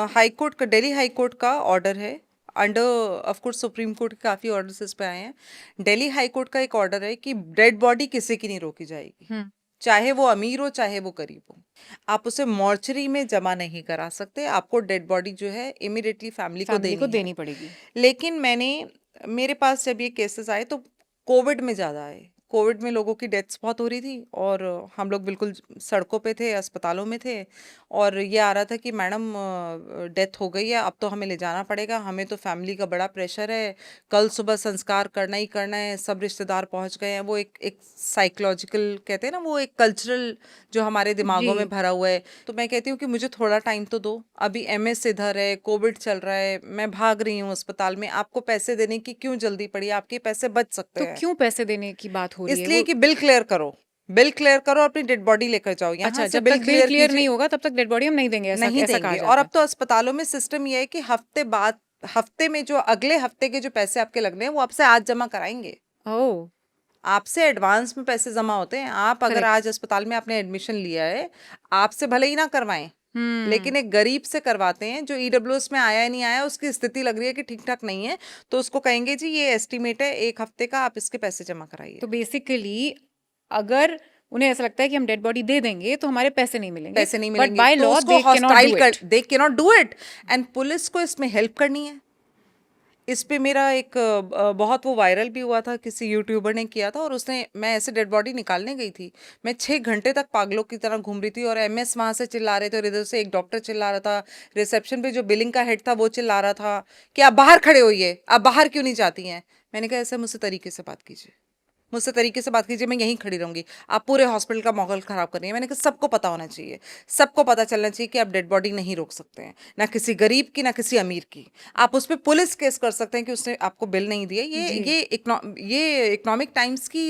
हाई कोर्ट का, दिल्ली हाई कोर्ट का ऑर्डर है, under of course supreme court के काफ़ी ऑर्डर्स इस पे आए हैं। दिल्ली हाई कोर्ट का एक ऑर्डर है कि डेड बॉडी किसी की नहीं रोकी जाएगी, चाहे वो अमीर हो चाहे वो गरीब हो। आप उसे मॉर्चरी में जमा नहीं करा सकते, आपको डेड बॉडी जो है इमीडिएटली फैमिली को फैमिली को देनी है। देनी पड़ेगी। लेकिन मेरे पास जब ये केसेस आए तो कोविड में ज़्यादा आए। कोविड में लोगों की डेथ्स बहुत हो रही थी और हम लोग बिल्कुल सड़कों पे थे, अस्पतालों में थे, और ये आ रहा था कि मैडम डेथ हो गई है, अब तो हमें ले जाना पड़ेगा, हमें तो फैमिली का बड़ा प्रेशर है, कल सुबह संस्कार करना ही करना है, सब रिश्तेदार पहुंच गए हैं। वो एक साइकोलॉजिकल कहते हैं ना, वो एक कल्चरल जो हमारे दिमागों जी। में भरा हुआ है। तो मैं कहती हूँ कि मुझे थोड़ा टाइम तो दो, अभी एमएस इधर है, कोविड चल रहा है, मैं भाग रही हूँ अस्पताल में, आपको पैसे देने की क्यों जल्दी पड़ी? आपके पैसे बच सकते तो हैं। क्यों पैसे देने की बात हो रही है इसलिए वो? कि बिल क्लियर करो, बिल क्लियर करो, अपनी डेड बॉडी लेकर जाओ, यहाँ अच्छा, से जब बिल तक बिल क्लियर क्लियर कीजिए। नहीं होगा तब तक डेड बॉडी हम नहीं देंगे, ऐसा नहीं ऐसा कहा देंगे। और जाता अब तो अस्पतालों में सिस्टम ये है कि हफ्ते बाद, हफ्ते में जो अगले हफ्ते के जो पैसे आपके लगने हैं वो आपसे आज जमा कराएंगे। है। ओह! आपसे एडवांस में पैसे जमा होते हैं। आप अगर करेक्ट। आज अस्पताल में आपने एडमिशन लिया है, आपसे भले ही ना करवाएं, हुँ। लेकिन एक गरीब से करवाते हैं जो ईडब्ल्यूएस में आया नहीं आया, उसकी स्थिति लग रही है कि ठीक ठाक नहीं है, तो उसको कहेंगे जी ये एस्टिमेट है 1 हफ्ते का, आप इसके पैसे जमा कराइए। तो बेसिकली अगर उन्हें ऐसा लगता है कि हम डेड बॉडी दे देंगे तो हमारे पैसे नहीं मिलेंगे, पैसे नहीं बट मिलेंगे बाय तो लॉ उसको they can not hostile do कर, it. They can not do it. And police को इसमें हेल्प करनी है। इस पे मेरा एक बहुत वो वायरल भी हुआ था, किसी यूट्यूबर ने किया था, और उसने, मैं ऐसे डेड बॉडी निकालने गई थी, मैं 6 घंटे तक पागलों की तरह घूम रही थी, और एमएस वहां से चिल्ला रहे थे और इधर से एक डॉक्टर चिल्ला रहा था, रिसेप्शन पे जो बिलिंग का हेड था वो चिल्ला रहा था कि आप बाहर खड़े होइए, आप बाहर क्यों नहीं जाती हैं। मैंने कहा ऐसे मुझसे तरीके से बात कीजिए, मुझसे तरीके से बात कीजिए, मैं यहीं खड़ी रहूंगी, आप पूरे हॉस्पिटल का माहौल खराब कर रही हैं। मैंने कहा सबको पता होना चाहिए, सबको पता चलना चाहिए कि आप डेड बॉडी नहीं रोक सकते हैं, ना किसी गरीब की ना किसी अमीर की। आप उस पर पुलिस केस कर सकते हैं कि उसने आपको बिल नहीं दिया। जी। ये इकोनॉमिक टाइम्स की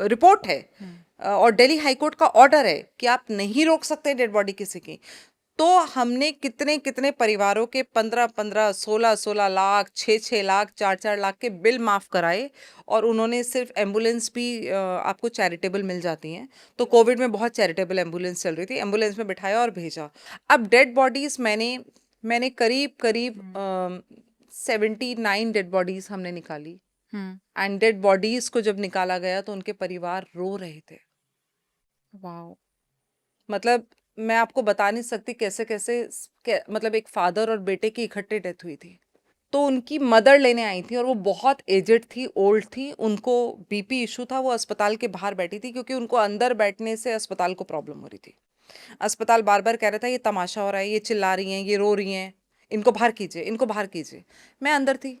रिपोर्ट है, और दिल्ली हाई कोर्ट का ऑर्डर है कि आप नहीं रोक सकते डेड बॉडी किसी की। तो हमने कितने कितने परिवारों के 15-15, 16-16 लाख, 6-6 लाख, 4-4 लाख के बिल माफ कराए, और उन्होंने सिर्फ एम्बुलेंस भी आपको चैरिटेबल मिल जाती हैं, तो कोविड में बहुत चैरिटेबल एम्बुलेंस चल रही थी, एम्बुलेंस में बिठाया और भेजा। अब डेड बॉडीज मैंने करीब करीब 79 डेड बॉडीज हमने निकाली। एंड डेड बॉडीज को जब निकाला गया तो उनके परिवार रो रहे थे। वाओ। मतलब मैं आपको बता नहीं सकती कैसे कैसे मतलब एक फादर और बेटे की इकट्ठे डेथ हुई थी। तो उनकी मदर लेने आई थी, और वो बहुत एजेड थी, ओल्ड थी, उनको बीपी इशू था, वो अस्पताल के बाहर बैठी थी क्योंकि उनको अंदर बैठने से अस्पताल को प्रॉब्लम हो रही थी। अस्पताल बार बार कह रहा था ये तमाशा हो रहा है, ये चिल्ला रही हैं, ये रो रही हैं, इनको बाहर कीजिए, इनको बाहर कीजिए। मैं अंदर थी।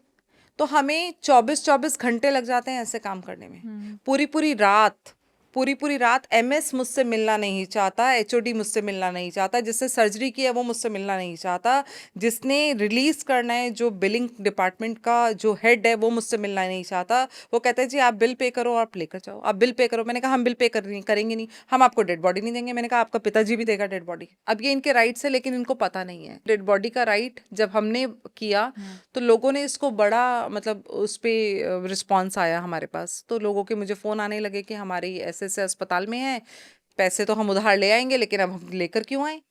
तो हमें 24-24 घंटे लग जाते हैं ऐसे काम करने में, पूरी पूरी रात। एमएस मुझसे मिलना नहीं चाहता, एचओडी मुझसे मिलना नहीं चाहता, जिसने सर्जरी की है वो मुझसे मिलना नहीं चाहता, जिसने रिलीज करना है, जो बिलिंग डिपार्टमेंट का जो हेड है वो मुझसे मिलना नहीं चाहता। वो कहता है जी आप बिल पे करो, आप लेकर जाओ, आप बिल पे करो। मैंने कहा हम बिल पे करेंगे नहीं, हम आपको डेड बॉडी नहीं देंगे। मैंने कहा आपका पिताजी भी देगा डेड बॉडी। अब ये इनके राइट्स है, लेकिन इनको पता नहीं है डेड बॉडी का राइट। जब हमने किया तो लोगों ने इसको बड़ा, मतलब उस पर रिस्पॉन्स आया हमारे पास, तो लोगों के मुझे फ़ोन आने लगे कि हमारी ऐसे ऐसे अस्पताल में है, पैसे तो हम उधार ले आएंगे, लेकिन अब हम लेकर क्यों आए,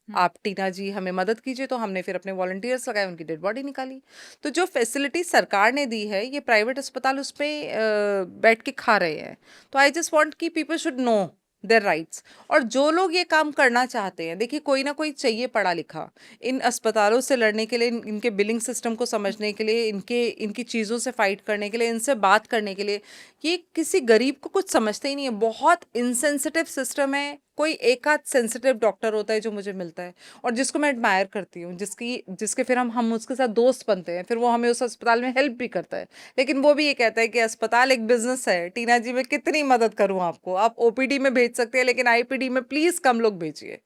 आप टीना जी हमें मदद कीजिए। तो हमने फिर अपने वॉलंटियर्स लगाए, उनकी डेड बॉडी निकाली। तो जो फैसिलिटी सरकार ने दी है, ये प्राइवेट अस्पताल उस पर बैठ के खा रहे हैं। तो आई जस्ट वांट कि people should know their rights. और जो लोग ये काम करना चाहते हैं, देखिए कोई ना कोई चाहिए पढ़ा लिखा इन अस्पतालों से लड़ने के लिए, इनके बिलिंग सिस्टम को समझने के लिए, इनकी चीज़ों से फाइट करने के लिए, इनसे बात करने के लिए। ये किसी गरीब को कुछ समझते ही नहीं है, बहुत इनसेंसिटिव सिस्टम है। कोई एक आध सेंसिटिव डॉक्टर होता है जो मुझे मिलता है और जिसको मैं एडमायर करती हूँ, जिसके फिर हम उसके साथ दोस्त बनते हैं, फिर वो हमें उस अस्पताल में हेल्प भी करता है। लेकिन वो भी ये कहता है कि अस्पताल एक बिजनेस है, टीना जी मैं कितनी मदद करूँ आपको, आप ओपीडी में भेज सकते हैं लेकिन आईपीडी में प्लीज कम लोग भेजिए।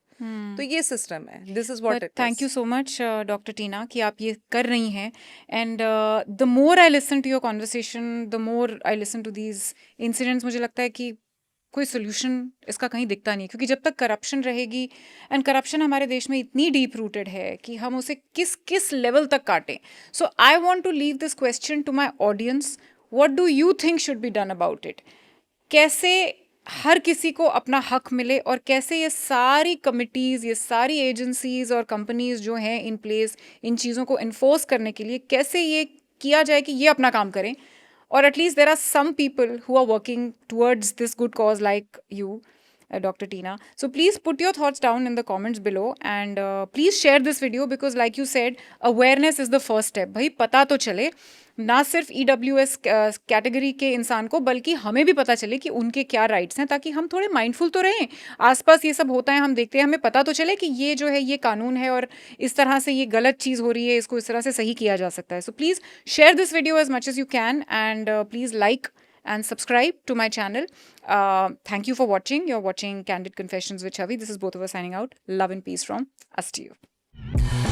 तो ये सिस्टम है, this is what but it thank you is. So much doctor Tina कि आप ये कर रही हैं। And the more I listen to your conversation, the more I listen to these incidents, मुझे लगता है कि कोई सोल्यूशन इसका कहीं दिखता नहीं है, क्योंकि जब तक करप्शन रहेगी, एंड करप्शन हमारे देश में इतनी डीप रूटेड है कि हम उसे किस किस लेवल तक काटें। So I want to leave this question to my audience, what do you think should be done about it? कैसे हर किसी को अपना हक मिले, और कैसे ये सारी कमिटीज़, ये सारी एजेंसीज और कंपनीज जो हैं इन प्लेस इन चीज़ों को इन्फोर्स करने के लिए, कैसे ये किया जाए कि ये अपना काम करें, or at least there are some people who are working towards this good cause like you, Dr. Tina. So please put your thoughts down in the comments below, and please share this video, because like you said, awareness is the first step. भाई पता तो चले ना सिर्फ EWS category के इंसान को, बल्कि हमें भी पता चले कि उनके क्या राइट्स हैं, ताकि हम थोड़े माइंडफुल तो रहें। आसपास ये सब होता है, हम देखते हैं, हमें पता तो चले कि ये जो है ये कानून है और इस तरह से ये गलत चीज़ हो रही है, इसको इस तरह से सही किया जा सकता है। So please share this video as much as you can, and please like and subscribe to my channel. Thank you for watching. You're watching Candid Confessions with Chavi. This is both of us signing out. Love and peace from us to you.